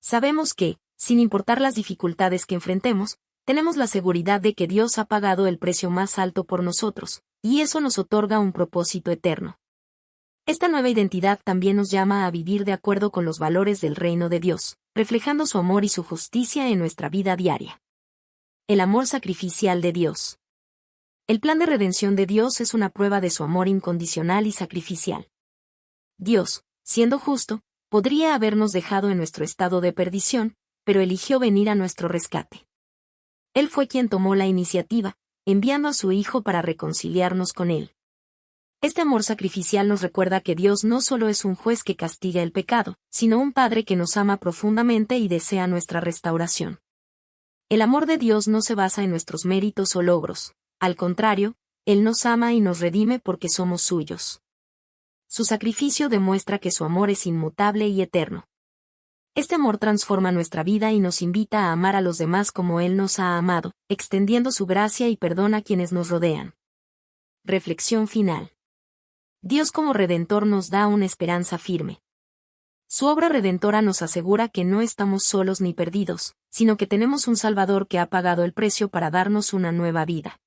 Sabemos que, sin importar las dificultades que enfrentemos, tenemos la seguridad de que Dios ha pagado el precio más alto por nosotros, y eso nos otorga un propósito eterno. Esta nueva identidad también nos llama a vivir de acuerdo con los valores del reino de Dios, reflejando su amor y su justicia en nuestra vida diaria. El amor sacrificial de Dios. El plan de redención de Dios es una prueba de su amor incondicional y sacrificial. Dios, siendo justo, podría habernos dejado en nuestro estado de perdición, pero eligió venir a nuestro rescate. Él fue quien tomó la iniciativa, enviando a su Hijo para reconciliarnos con Él. Este amor sacrificial nos recuerda que Dios no solo es un juez que castiga el pecado, sino un Padre que nos ama profundamente y desea nuestra restauración. El amor de Dios no se basa en nuestros méritos o logros, al contrario, Él nos ama y nos redime porque somos suyos. Su sacrificio demuestra que su amor es inmutable y eterno. Este amor transforma nuestra vida y nos invita a amar a los demás como Él nos ha amado, extendiendo su gracia y perdón a quienes nos rodean. Reflexión final. Dios como Redentor nos da una esperanza firme. Su obra redentora nos asegura que no estamos solos ni perdidos, sino que tenemos un Salvador que ha pagado el precio para darnos una nueva vida.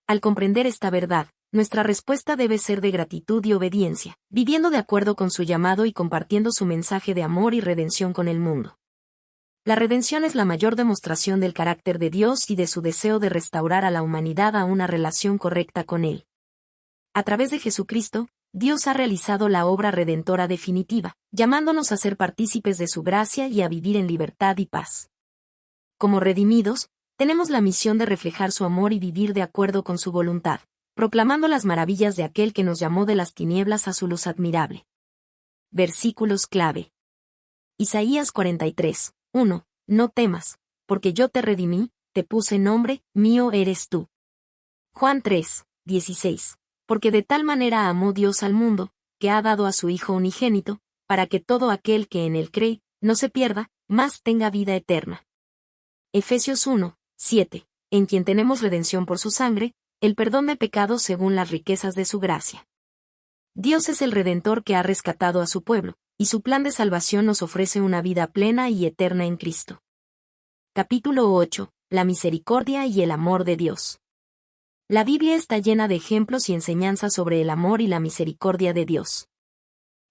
Al comprender esta verdad, nuestra respuesta debe ser de gratitud y obediencia, viviendo de acuerdo con su llamado y compartiendo su mensaje de amor y redención con el mundo. La redención es la mayor demostración del carácter de Dios y de su deseo de restaurar a la humanidad a una relación correcta con Él. A través de Jesucristo, Dios ha realizado la obra redentora definitiva, llamándonos a ser partícipes de su gracia y a vivir en libertad y paz. Como redimidos, tenemos la misión de reflejar su amor y vivir de acuerdo con su voluntad, proclamando las maravillas de aquel que nos llamó de las tinieblas a su luz admirable. Versículos clave. Isaías 43, 1. No temas, porque yo te redimí, te puse nombre, mío eres tú. Juan 3, 16. Porque de tal manera amó Dios al mundo, que ha dado a su Hijo unigénito, para que todo aquel que en él cree, no se pierda, mas tenga vida eterna. Efesios 1, 7. En quien tenemos redención por su sangre, el perdón de pecados según las riquezas de su gracia. Dios es el Redentor que ha rescatado a su pueblo, y su plan de salvación nos ofrece una vida plena y eterna en Cristo. Capítulo 8. La misericordia y el amor de Dios. La Biblia está llena de ejemplos y enseñanzas sobre el amor y la misericordia de Dios.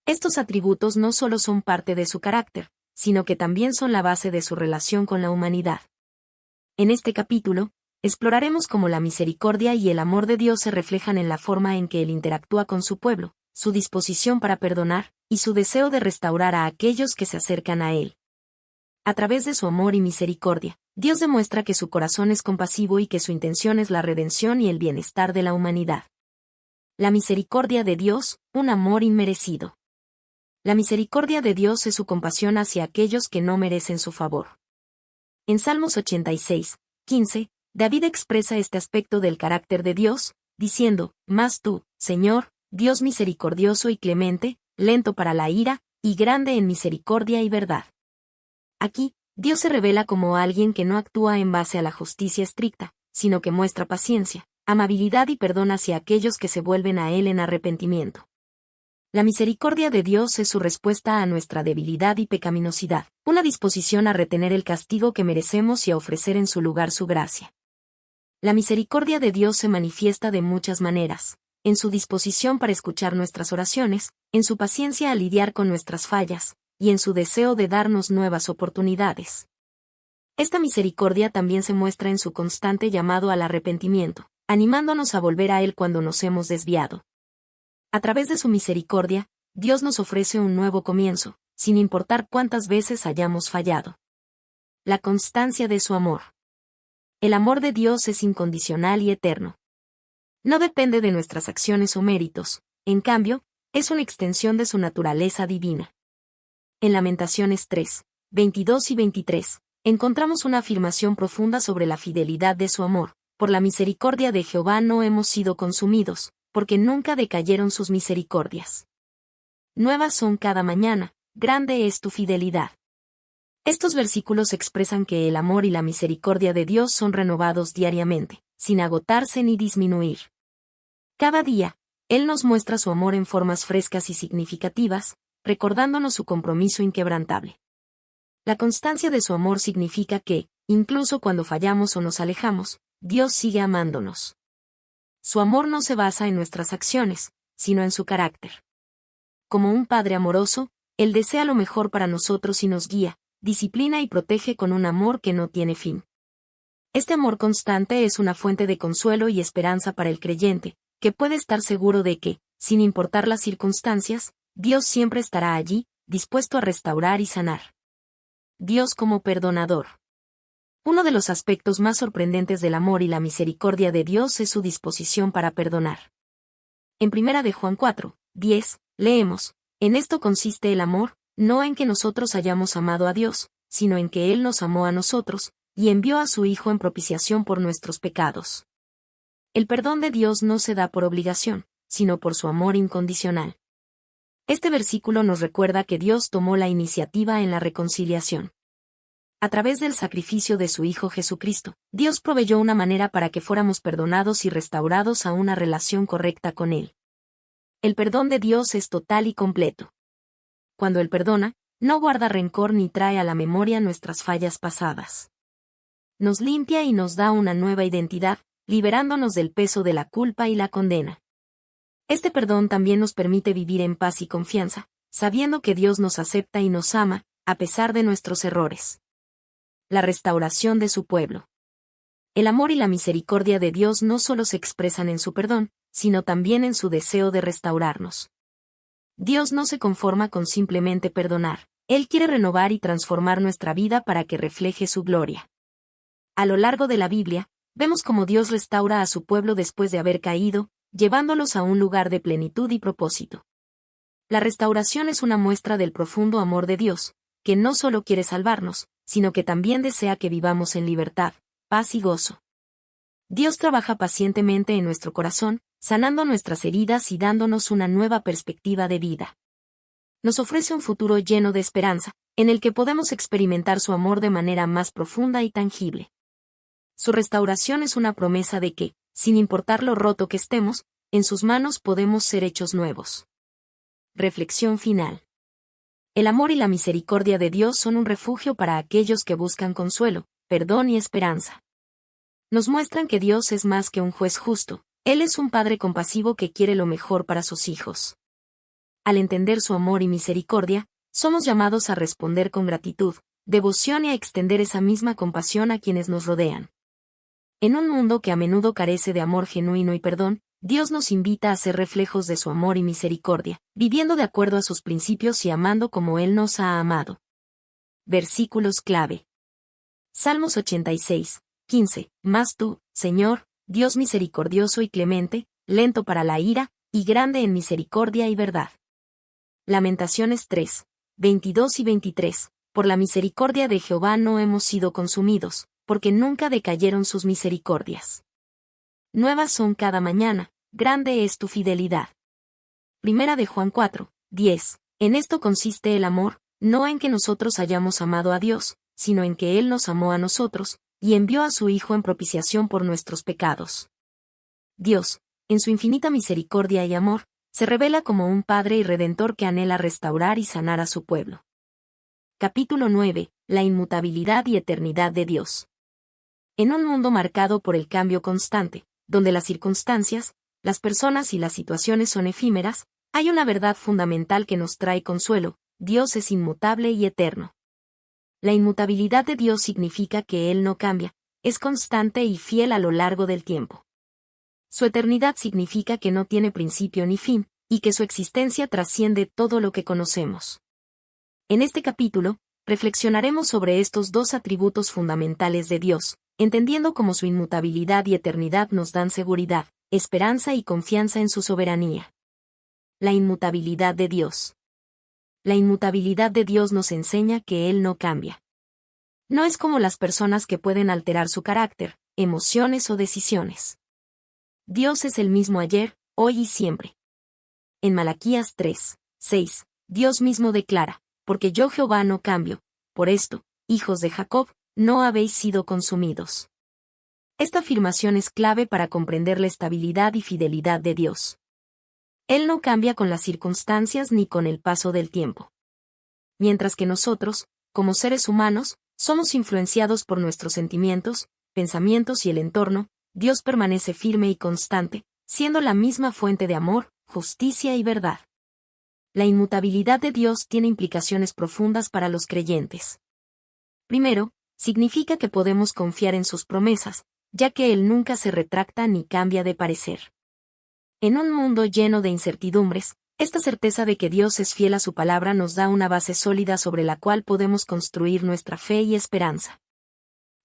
Estos atributos no solo son parte de su carácter, sino que también son la base de su relación con la humanidad. En este capítulo, exploraremos cómo la misericordia y el amor de Dios se reflejan en la forma en que Él interactúa con su pueblo, su disposición para perdonar, y su deseo de restaurar a aquellos que se acercan a Él. A través de su amor y misericordia, Dios demuestra que su corazón es compasivo y que su intención es la redención y el bienestar de la humanidad. La misericordia de Dios, un amor inmerecido. La misericordia de Dios es su compasión hacia aquellos que no merecen su favor. En Salmos 86, 15, David expresa este aspecto del carácter de Dios, diciendo, «Mas tú, Señor, Dios misericordioso y clemente, lento para la ira, y grande en misericordia y verdad». Aquí, Dios se revela como alguien que no actúa en base a la justicia estricta, sino que muestra paciencia, amabilidad y perdón hacia aquellos que se vuelven a Él en arrepentimiento. La misericordia de Dios es su respuesta a nuestra debilidad y pecaminosidad, una disposición a retener el castigo que merecemos y a ofrecer en su lugar su gracia. La misericordia de Dios se manifiesta de muchas maneras, en su disposición para escuchar nuestras oraciones, en su paciencia a lidiar con nuestras fallas, y en su deseo de darnos nuevas oportunidades. Esta misericordia también se muestra en su constante llamado al arrepentimiento, animándonos a volver a Él cuando nos hemos desviado. A través de su misericordia, Dios nos ofrece un nuevo comienzo, sin importar cuántas veces hayamos fallado. La constancia de su amor. El amor de Dios es incondicional y eterno. No depende de nuestras acciones o méritos, en cambio, es una extensión de su naturaleza divina. En Lamentaciones 3, 22 y 23, encontramos una afirmación profunda sobre la fidelidad de su amor. Por la misericordia de Jehová no hemos sido consumidos, porque nunca decayeron sus misericordias. Nuevas son cada mañana, grande es tu fidelidad. Estos versículos expresan que el amor y la misericordia de Dios son renovados diariamente, sin agotarse ni disminuir. Cada día, Él nos muestra su amor en formas frescas y significativas, recordándonos su compromiso inquebrantable. La constancia de su amor significa que, incluso cuando fallamos o nos alejamos, Dios sigue amándonos. Su amor no se basa en nuestras acciones, sino en su carácter. Como un padre amoroso, Él desea lo mejor para nosotros y nos guía, disciplina y protege con un amor que no tiene fin. Este amor constante es una fuente de consuelo y esperanza para el creyente, que puede estar seguro de que, sin importar las circunstancias, Dios siempre estará allí, dispuesto a restaurar y sanar. Dios como perdonador. Uno de los aspectos más sorprendentes del amor y la misericordia de Dios es su disposición para perdonar. En 1 de Juan 4, 10, leemos, en esto consiste el amor, no en que nosotros hayamos amado a Dios, sino en que Él nos amó a nosotros, y envió a su Hijo en propiciación por nuestros pecados. El perdón de Dios no se da por obligación, sino por su amor incondicional. Este versículo nos recuerda que Dios tomó la iniciativa en la reconciliación. A través del sacrificio de su Hijo Jesucristo, Dios proveyó una manera para que fuéramos perdonados y restaurados a una relación correcta con Él. El perdón de Dios es total y completo. Cuando Él perdona, no guarda rencor ni trae a la memoria nuestras fallas pasadas. Nos limpia y nos da una nueva identidad, liberándonos del peso de la culpa y la condena. Este perdón también nos permite vivir en paz y confianza, sabiendo que Dios nos acepta y nos ama, a pesar de nuestros errores. La restauración de su pueblo. El amor y la misericordia de Dios no solo se expresan en su perdón, sino también en su deseo de restaurarnos. Dios no se conforma con simplemente perdonar, Él quiere renovar y transformar nuestra vida para que refleje su gloria. A lo largo de la Biblia, vemos cómo Dios restaura a su pueblo después de haber caído, llevándolos a un lugar de plenitud y propósito. La restauración es una muestra del profundo amor de Dios, que no solo quiere salvarnos, sino que también desea que vivamos en libertad, paz y gozo. Dios trabaja pacientemente en nuestro corazón, sanando nuestras heridas y dándonos una nueva perspectiva de vida. Nos ofrece un futuro lleno de esperanza, en el que podemos experimentar su amor de manera más profunda y tangible. Su restauración es una promesa de que, sin importar lo roto que estemos, en sus manos podemos ser hechos nuevos. Reflexión final. El amor y la misericordia de Dios son un refugio para aquellos que buscan consuelo, perdón y esperanza. Nos muestran que Dios es más que un juez justo, Él es un Padre compasivo que quiere lo mejor para sus hijos. Al entender su amor y misericordia, somos llamados a responder con gratitud, devoción y a extender esa misma compasión a quienes nos rodean. En un mundo que a menudo carece de amor genuino y perdón, Dios nos invita a ser reflejos de su amor y misericordia, viviendo de acuerdo a sus principios y amando como Él nos ha amado. Versículos clave. Salmos 86, 15. Mas tú, Señor, Dios misericordioso y clemente, lento para la ira, y grande en misericordia y verdad. Lamentaciones 3, 22 y 23. Por la misericordia de Jehová no hemos sido consumidos, porque nunca decayeron sus misericordias. Nuevas son cada mañana, grande es tu fidelidad. 1 de Juan 4, 10. En esto consiste el amor, no en que nosotros hayamos amado a Dios, sino en que Él nos amó a nosotros, y envió a su Hijo en propiciación por nuestros pecados. Dios, en su infinita misericordia y amor, se revela como un Padre y Redentor que anhela restaurar y sanar a su pueblo. Capítulo 9. La inmutabilidad y eternidad de Dios. En un mundo marcado por el cambio constante, donde las circunstancias, las personas y las situaciones son efímeras, hay una verdad fundamental que nos trae consuelo: Dios es inmutable y eterno. La inmutabilidad de Dios significa que Él no cambia, es constante y fiel a lo largo del tiempo. Su eternidad significa que no tiene principio ni fin, y que su existencia trasciende todo lo que conocemos. En este capítulo, reflexionaremos sobre estos dos atributos fundamentales de Dios, entendiendo cómo su inmutabilidad y eternidad nos dan seguridad, esperanza y confianza en su soberanía. La inmutabilidad de Dios. La inmutabilidad de Dios nos enseña que Él no cambia. No es como las personas que pueden alterar su carácter, emociones o decisiones. Dios es el mismo ayer, hoy y siempre. En Malaquías 3:6, Dios mismo declara, porque yo Jehová no cambio, por esto, hijos de Jacob, no habéis sido consumidos. Esta afirmación es clave para comprender la estabilidad y fidelidad de Dios. Él no cambia con las circunstancias ni con el paso del tiempo. Mientras que nosotros, como seres humanos, somos influenciados por nuestros sentimientos, pensamientos y el entorno, Dios permanece firme y constante, siendo la misma fuente de amor, justicia y verdad. La inmutabilidad de Dios tiene implicaciones profundas para los creyentes. Primero, significa que podemos confiar en sus promesas, ya que Él nunca se retracta ni cambia de parecer. En un mundo lleno de incertidumbres, esta certeza de que Dios es fiel a su palabra nos da una base sólida sobre la cual podemos construir nuestra fe y esperanza.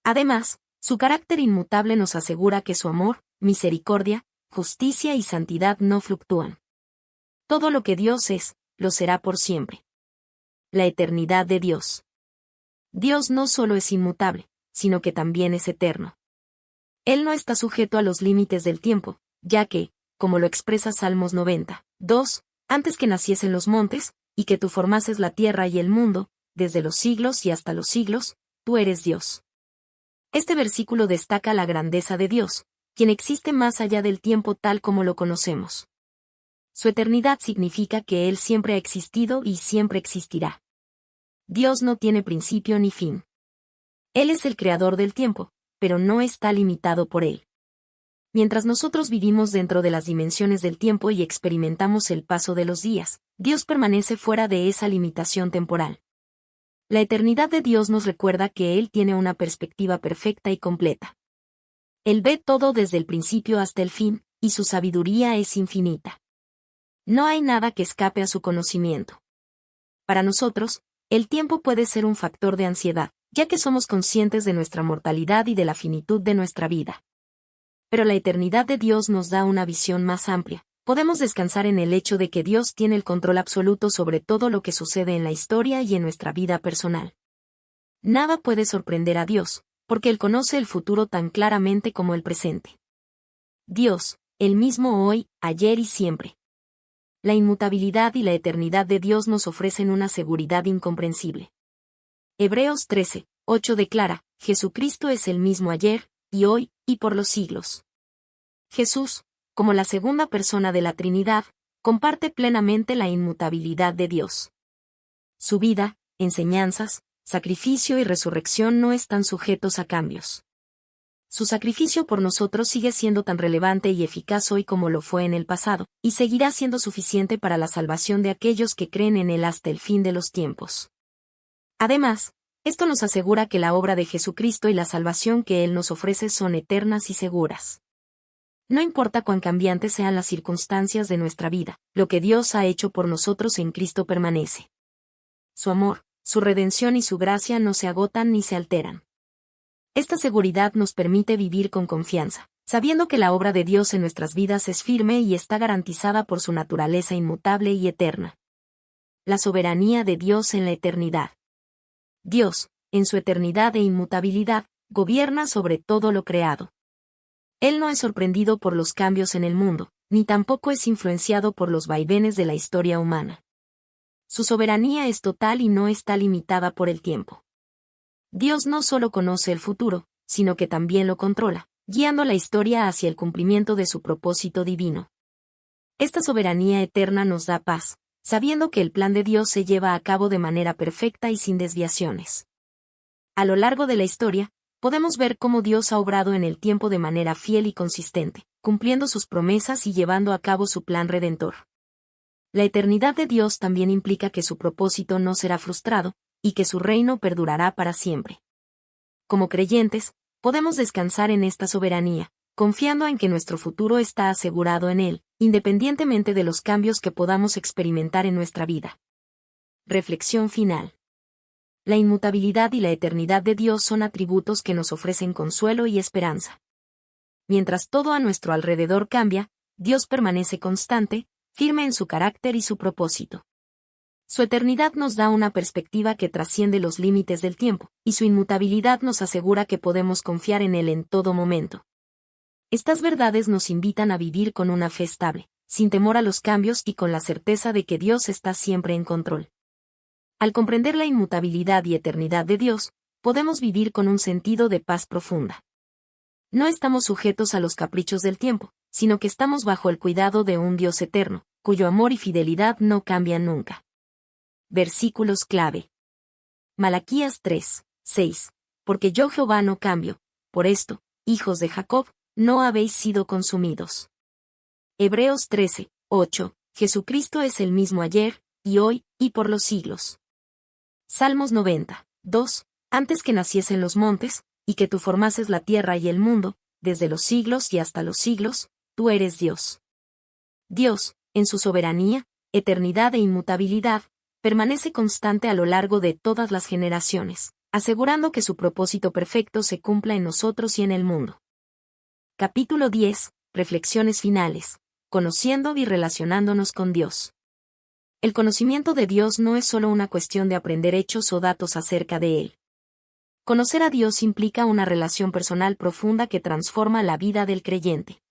Además, su carácter inmutable nos asegura que su amor, misericordia, justicia y santidad no fluctúan. Todo lo que Dios es, lo será por siempre. La eternidad de Dios. Dios no solo es inmutable, sino que también es eterno. Él no está sujeto a los límites del tiempo, ya que, como lo expresa Salmos 90:2, antes que naciesen los montes, y que tú formases la tierra y el mundo, desde los siglos y hasta los siglos, tú eres Dios. Este versículo destaca la grandeza de Dios, quien existe más allá del tiempo tal como lo conocemos. Su eternidad significa que Él siempre ha existido y siempre existirá. Dios no tiene principio ni fin. Él es el creador del tiempo, pero no está limitado por él. Mientras nosotros vivimos dentro de las dimensiones del tiempo y experimentamos el paso de los días, Dios permanece fuera de esa limitación temporal. La eternidad de Dios nos recuerda que Él tiene una perspectiva perfecta y completa. Él ve todo desde el principio hasta el fin, y su sabiduría es infinita. No hay nada que escape a su conocimiento. Para nosotros, el tiempo puede ser un factor de ansiedad, ya que somos conscientes de nuestra mortalidad y de la finitud de nuestra vida. Pero la eternidad de Dios nos da una visión más amplia. Podemos descansar en el hecho de que Dios tiene el control absoluto sobre todo lo que sucede en la historia y en nuestra vida personal. Nada puede sorprender a Dios, porque Él conoce el futuro tan claramente como el presente. Dios, el mismo hoy, ayer y siempre. La inmutabilidad y la eternidad de Dios nos ofrecen una seguridad incomprensible. Hebreos 13:8 declara, Jesucristo es el mismo ayer, y hoy, y por los siglos. Jesús, como la segunda persona de la Trinidad, comparte plenamente la inmutabilidad de Dios. Su vida, enseñanzas, sacrificio y resurrección no están sujetos a cambios. Su sacrificio por nosotros sigue siendo tan relevante y eficaz hoy como lo fue en el pasado, y seguirá siendo suficiente para la salvación de aquellos que creen en Él hasta el fin de los tiempos. Además, esto nos asegura que la obra de Jesucristo y la salvación que Él nos ofrece son eternas y seguras. No importa cuán cambiantes sean las circunstancias de nuestra vida, lo que Dios ha hecho por nosotros en Cristo permanece. Su amor, su redención y su gracia no se agotan ni se alteran. Esta seguridad nos permite vivir con confianza, sabiendo que la obra de Dios en nuestras vidas es firme y está garantizada por su naturaleza inmutable y eterna. La soberanía de Dios en la eternidad. Dios, en su eternidad e inmutabilidad, gobierna sobre todo lo creado. Él no es sorprendido por los cambios en el mundo, ni tampoco es influenciado por los vaivenes de la historia humana. Su soberanía es total y no está limitada por el tiempo. Dios no solo conoce el futuro, sino que también lo controla, guiando la historia hacia el cumplimiento de su propósito divino. Esta soberanía eterna nos da paz, sabiendo que el plan de Dios se lleva a cabo de manera perfecta y sin desviaciones. A lo largo de la historia, podemos ver cómo Dios ha obrado en el tiempo de manera fiel y consistente, cumpliendo sus promesas y llevando a cabo su plan redentor. La eternidad de Dios también implica que su propósito no será frustrado, y que su reino perdurará para siempre. Como creyentes, podemos descansar en esta soberanía, confiando en que nuestro futuro está asegurado en Él, independientemente de los cambios que podamos experimentar en nuestra vida. Reflexión final. La inmutabilidad y la eternidad de Dios son atributos que nos ofrecen consuelo y esperanza. Mientras todo a nuestro alrededor cambia, Dios permanece constante, firme en su carácter y su propósito. Su eternidad nos da una perspectiva que trasciende los límites del tiempo, y su inmutabilidad nos asegura que podemos confiar en Él en todo momento. Estas verdades nos invitan a vivir con una fe estable, sin temor a los cambios y con la certeza de que Dios está siempre en control. Al comprender la inmutabilidad y eternidad de Dios, podemos vivir con un sentido de paz profunda. No estamos sujetos a los caprichos del tiempo, sino que estamos bajo el cuidado de un Dios eterno, cuyo amor y fidelidad no cambian nunca. Versículos clave. Malaquías 3, 6. Porque yo Jehová no cambio, por esto, hijos de Jacob, no habéis sido consumidos. Hebreos 13, 8. Jesucristo es el mismo ayer, y hoy, y por los siglos. Salmos 90, 2. Antes que naciesen los montes, y que tú formases la tierra y el mundo, desde los siglos y hasta los siglos, tú eres Dios. Dios, en su soberanía, eternidad e inmutabilidad, permanece constante a lo largo de todas las generaciones, asegurando que su propósito perfecto se cumpla en nosotros y en el mundo. Capítulo 10. Reflexiones finales. Conociendo y relacionándonos con Dios. El conocimiento de Dios no es solo una cuestión de aprender hechos o datos acerca de Él. Conocer a Dios implica una relación personal profunda que transforma la vida del creyente.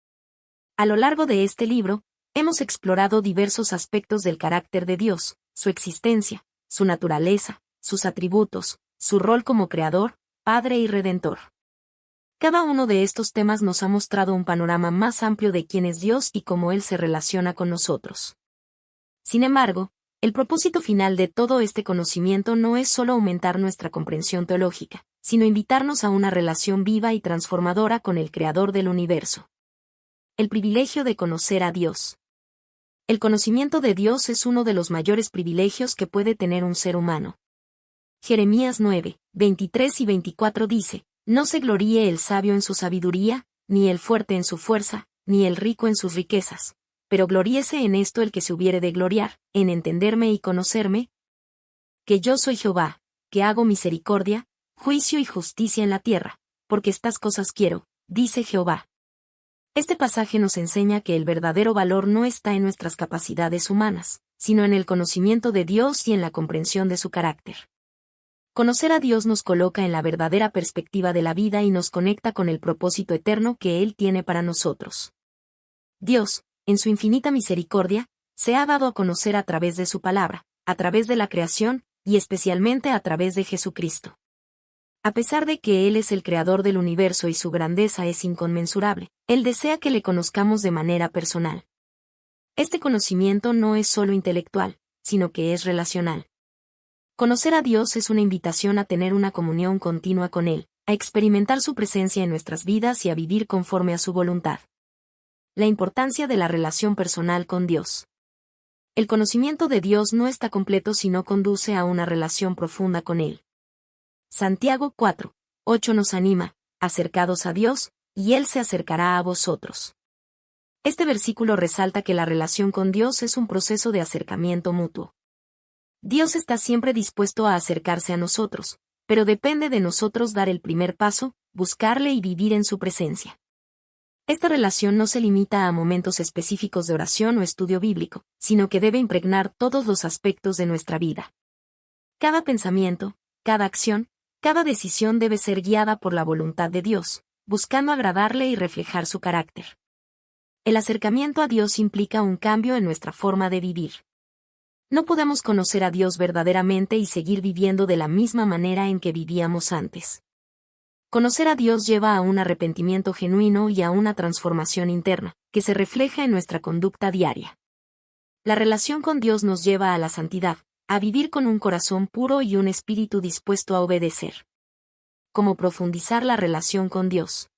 A lo largo de este libro, hemos explorado diversos aspectos del carácter de Dios, su existencia, su naturaleza, sus atributos, su rol como Creador, Padre y Redentor. Cada uno de estos temas nos ha mostrado un panorama más amplio de quién es Dios y cómo Él se relaciona con nosotros. Sin embargo, el propósito final de todo este conocimiento no es solo aumentar nuestra comprensión teológica, sino invitarnos a una relación viva y transformadora con el Creador del universo. El privilegio de conocer a Dios. El conocimiento de Dios es uno de los mayores privilegios que puede tener un ser humano. Jeremías 9, 23 y 24 dice: No se gloríe el sabio en su sabiduría, ni el fuerte en su fuerza, ni el rico en sus riquezas. Pero gloríese en esto el que se hubiere de gloriar, en entenderme y conocerme, que yo soy Jehová, que hago misericordia, juicio y justicia en la tierra, porque estas cosas quiero, dice Jehová. Este pasaje nos enseña que el verdadero valor no está en nuestras capacidades humanas, sino en el conocimiento de Dios y en la comprensión de su carácter. Conocer a Dios nos coloca en la verdadera perspectiva de la vida y nos conecta con el propósito eterno que Él tiene para nosotros. Dios, en su infinita misericordia, se ha dado a conocer a través de su palabra, a través de la creación, y especialmente a través de Jesucristo. A pesar de que Él es el creador del universo y su grandeza es inconmensurable, Él desea que le conozcamos de manera personal. Este conocimiento no es solo intelectual, sino que es relacional. Conocer a Dios es una invitación a tener una comunión continua con Él, a experimentar su presencia en nuestras vidas y a vivir conforme a su voluntad. La importancia de la relación personal con Dios. El conocimiento de Dios no está completo si no conduce a una relación profunda con Él. Santiago 4, 8 nos anima: acercados a Dios, y Él se acercará a vosotros. Este versículo resalta que la relación con Dios es un proceso de acercamiento mutuo. Dios está siempre dispuesto a acercarse a nosotros, pero depende de nosotros dar el primer paso, buscarle y vivir en su presencia. Esta relación no se limita a momentos específicos de oración o estudio bíblico, sino que debe impregnar todos los aspectos de nuestra vida. Cada pensamiento, cada acción, cada decisión debe ser guiada por la voluntad de Dios, buscando agradarle y reflejar su carácter. El acercamiento a Dios implica un cambio en nuestra forma de vivir. No podemos conocer a Dios verdaderamente y seguir viviendo de la misma manera en que vivíamos antes. Conocer a Dios lleva a un arrepentimiento genuino y a una transformación interna, que se refleja en nuestra conducta diaria. La relación con Dios nos lleva a la santidad, a vivir con un corazón puro y un espíritu dispuesto a obedecer. ¿Cómo profundizar la relación con Dios?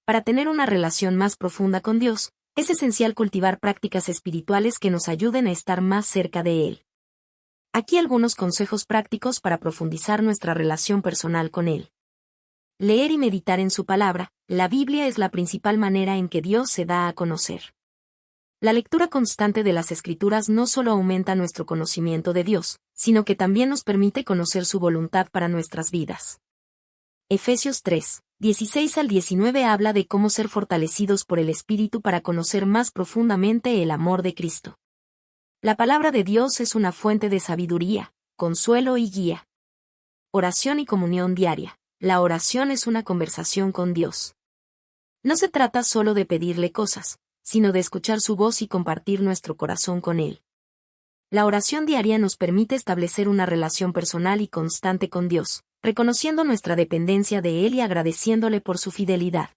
Para tener una relación más profunda con Dios, es esencial cultivar prácticas espirituales que nos ayuden a estar más cerca de Él. Aquí algunos consejos prácticos para profundizar nuestra relación personal con Él. Leer y meditar en su palabra, La Biblia es la principal manera en que Dios se da a conocer. La lectura constante de las Escrituras no solo aumenta nuestro conocimiento de Dios, sino que también nos permite conocer su voluntad para nuestras vidas. Efesios 3, 16 al 19 habla de cómo ser fortalecidos por el Espíritu para conocer más profundamente el amor de Cristo. La palabra de Dios es una fuente de sabiduría, consuelo y guía. Oración y comunión diaria. La oración es una conversación con Dios. No se trata solo de pedirle cosas, sino de escuchar su voz y compartir nuestro corazón con Él. La oración diaria nos permite establecer una relación personal y constante con Dios, reconociendo nuestra dependencia de Él y agradeciéndole por su fidelidad.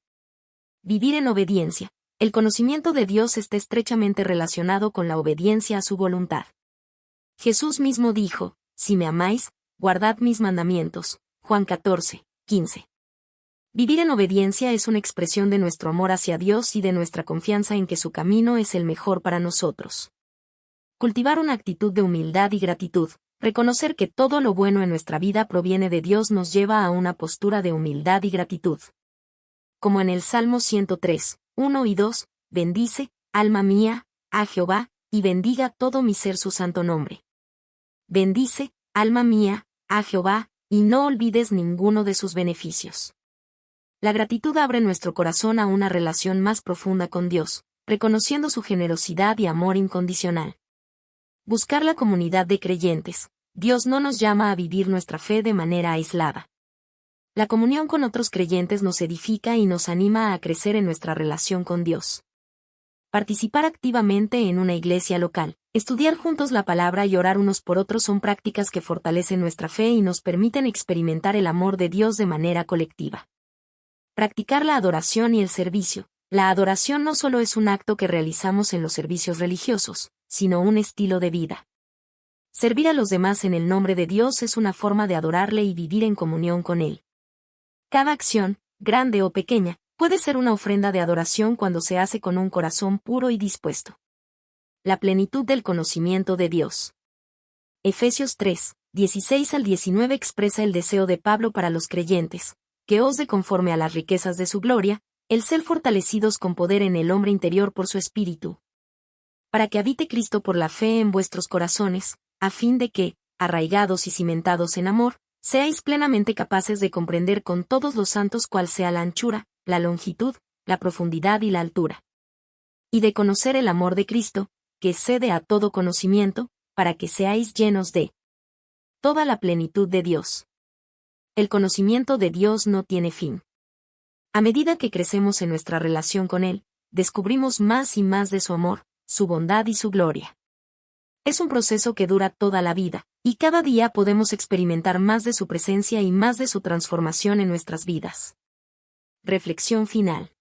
Vivir en obediencia. El conocimiento de Dios está estrechamente relacionado con la obediencia a su voluntad. Jesús mismo dijo, si me amáis, guardad mis mandamientos. Juan 14, 15. Vivir en obediencia es una expresión de nuestro amor hacia Dios y de nuestra confianza en que su camino es el mejor para nosotros. Cultivar una actitud de humildad y gratitud. Reconocer que todo lo bueno en nuestra vida proviene de Dios nos lleva a una postura de humildad y gratitud. Como en el Salmo 103, 1 y 2, bendice, alma mía, a Jehová, y bendiga todo mi ser su santo nombre. Bendice, alma mía, a Jehová, y no olvides ninguno de sus beneficios. La gratitud abre nuestro corazón a una relación más profunda con Dios, reconociendo su generosidad y amor incondicional. Buscar la comunidad de creyentes. Dios no nos llama a vivir nuestra fe de manera aislada. La comunión con otros creyentes nos edifica y nos anima a crecer en nuestra relación con Dios. Participar activamente en una iglesia local, estudiar juntos la palabra y orar unos por otros son prácticas que fortalecen nuestra fe y nos permiten experimentar el amor de Dios de manera colectiva. Practicar la adoración y el servicio. La adoración no solo es un acto que realizamos en los servicios religiosos, sino un estilo de vida. Servir a los demás en el nombre de Dios es una forma de adorarle y vivir en comunión con Él. Cada acción, grande o pequeña, puede ser una ofrenda de adoración cuando se hace con un corazón puro y dispuesto. La plenitud del conocimiento de Dios. Efesios 3, 16 al 19 expresa el deseo de Pablo para los creyentes, que os dé conforme a las riquezas de su gloria, el ser fortalecidos con poder en el hombre interior por su espíritu. Para que habite Cristo por la fe en vuestros corazones, a fin de que, arraigados y cimentados en amor, seáis plenamente capaces de comprender con todos los santos cuál sea la anchura, la longitud, la profundidad y la altura. Y de conocer el amor de Cristo, que excede a todo conocimiento, para que seáis llenos de toda la plenitud de Dios. El conocimiento de Dios no tiene fin. A medida que crecemos en nuestra relación con Él, descubrimos más y más de su amor, su bondad y su gloria. Es un proceso que dura toda la vida, y cada día podemos experimentar más de su presencia y más de su transformación en nuestras vidas. Reflexión final.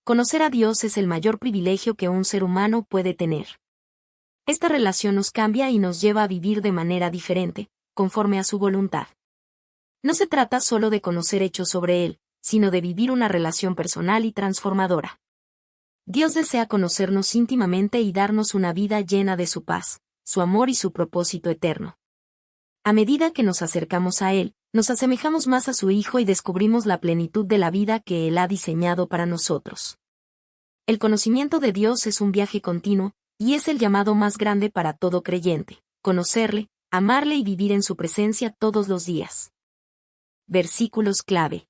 Conocer a Dios es el mayor privilegio que un ser humano puede tener. Esta relación nos cambia y nos lleva a vivir de manera diferente, conforme a su voluntad. No se trata solo de conocer hechos sobre Él, sino de vivir una relación personal y transformadora. Dios desea conocernos íntimamente y darnos una vida llena de su paz, su amor y su propósito eterno. A medida que nos acercamos a Él, nos asemejamos más a su Hijo y descubrimos la plenitud de la vida que Él ha diseñado para nosotros. El conocimiento de Dios es un viaje continuo, y es el llamado más grande para todo creyente: conocerle, amarle y vivir en su presencia todos los días. Versículos clave.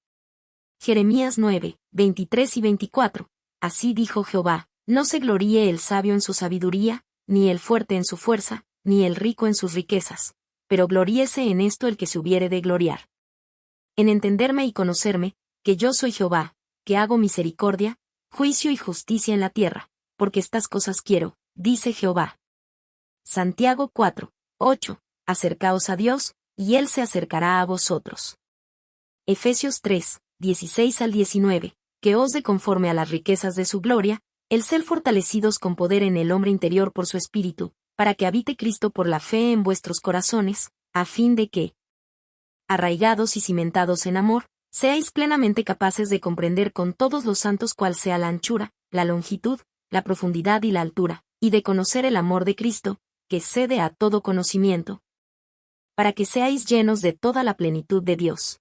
Jeremías 9, 23 y 24. Así dijo Jehová: no se gloríe el sabio en su sabiduría, ni el fuerte en su fuerza, ni el rico en sus riquezas, pero gloríese en esto el que se hubiere de gloriar. En entenderme y conocerme, que yo soy Jehová, que hago misericordia, juicio y justicia en la tierra, porque estas cosas quiero, dice Jehová. Santiago 4, 8. Acercaos a Dios, y Él se acercará a vosotros. Efesios 3, 16 al 19. Que os dé conforme a las riquezas de su gloria, el ser fortalecidos con poder en el hombre interior por su espíritu, para que habite Cristo por la fe en vuestros corazones, a fin de que, arraigados y cimentados en amor, seáis plenamente capaces de comprender con todos los santos cuál sea la anchura, la longitud, la profundidad y la altura, y de conocer el amor de Cristo, que excede a todo conocimiento, para que seáis llenos de toda la plenitud de Dios.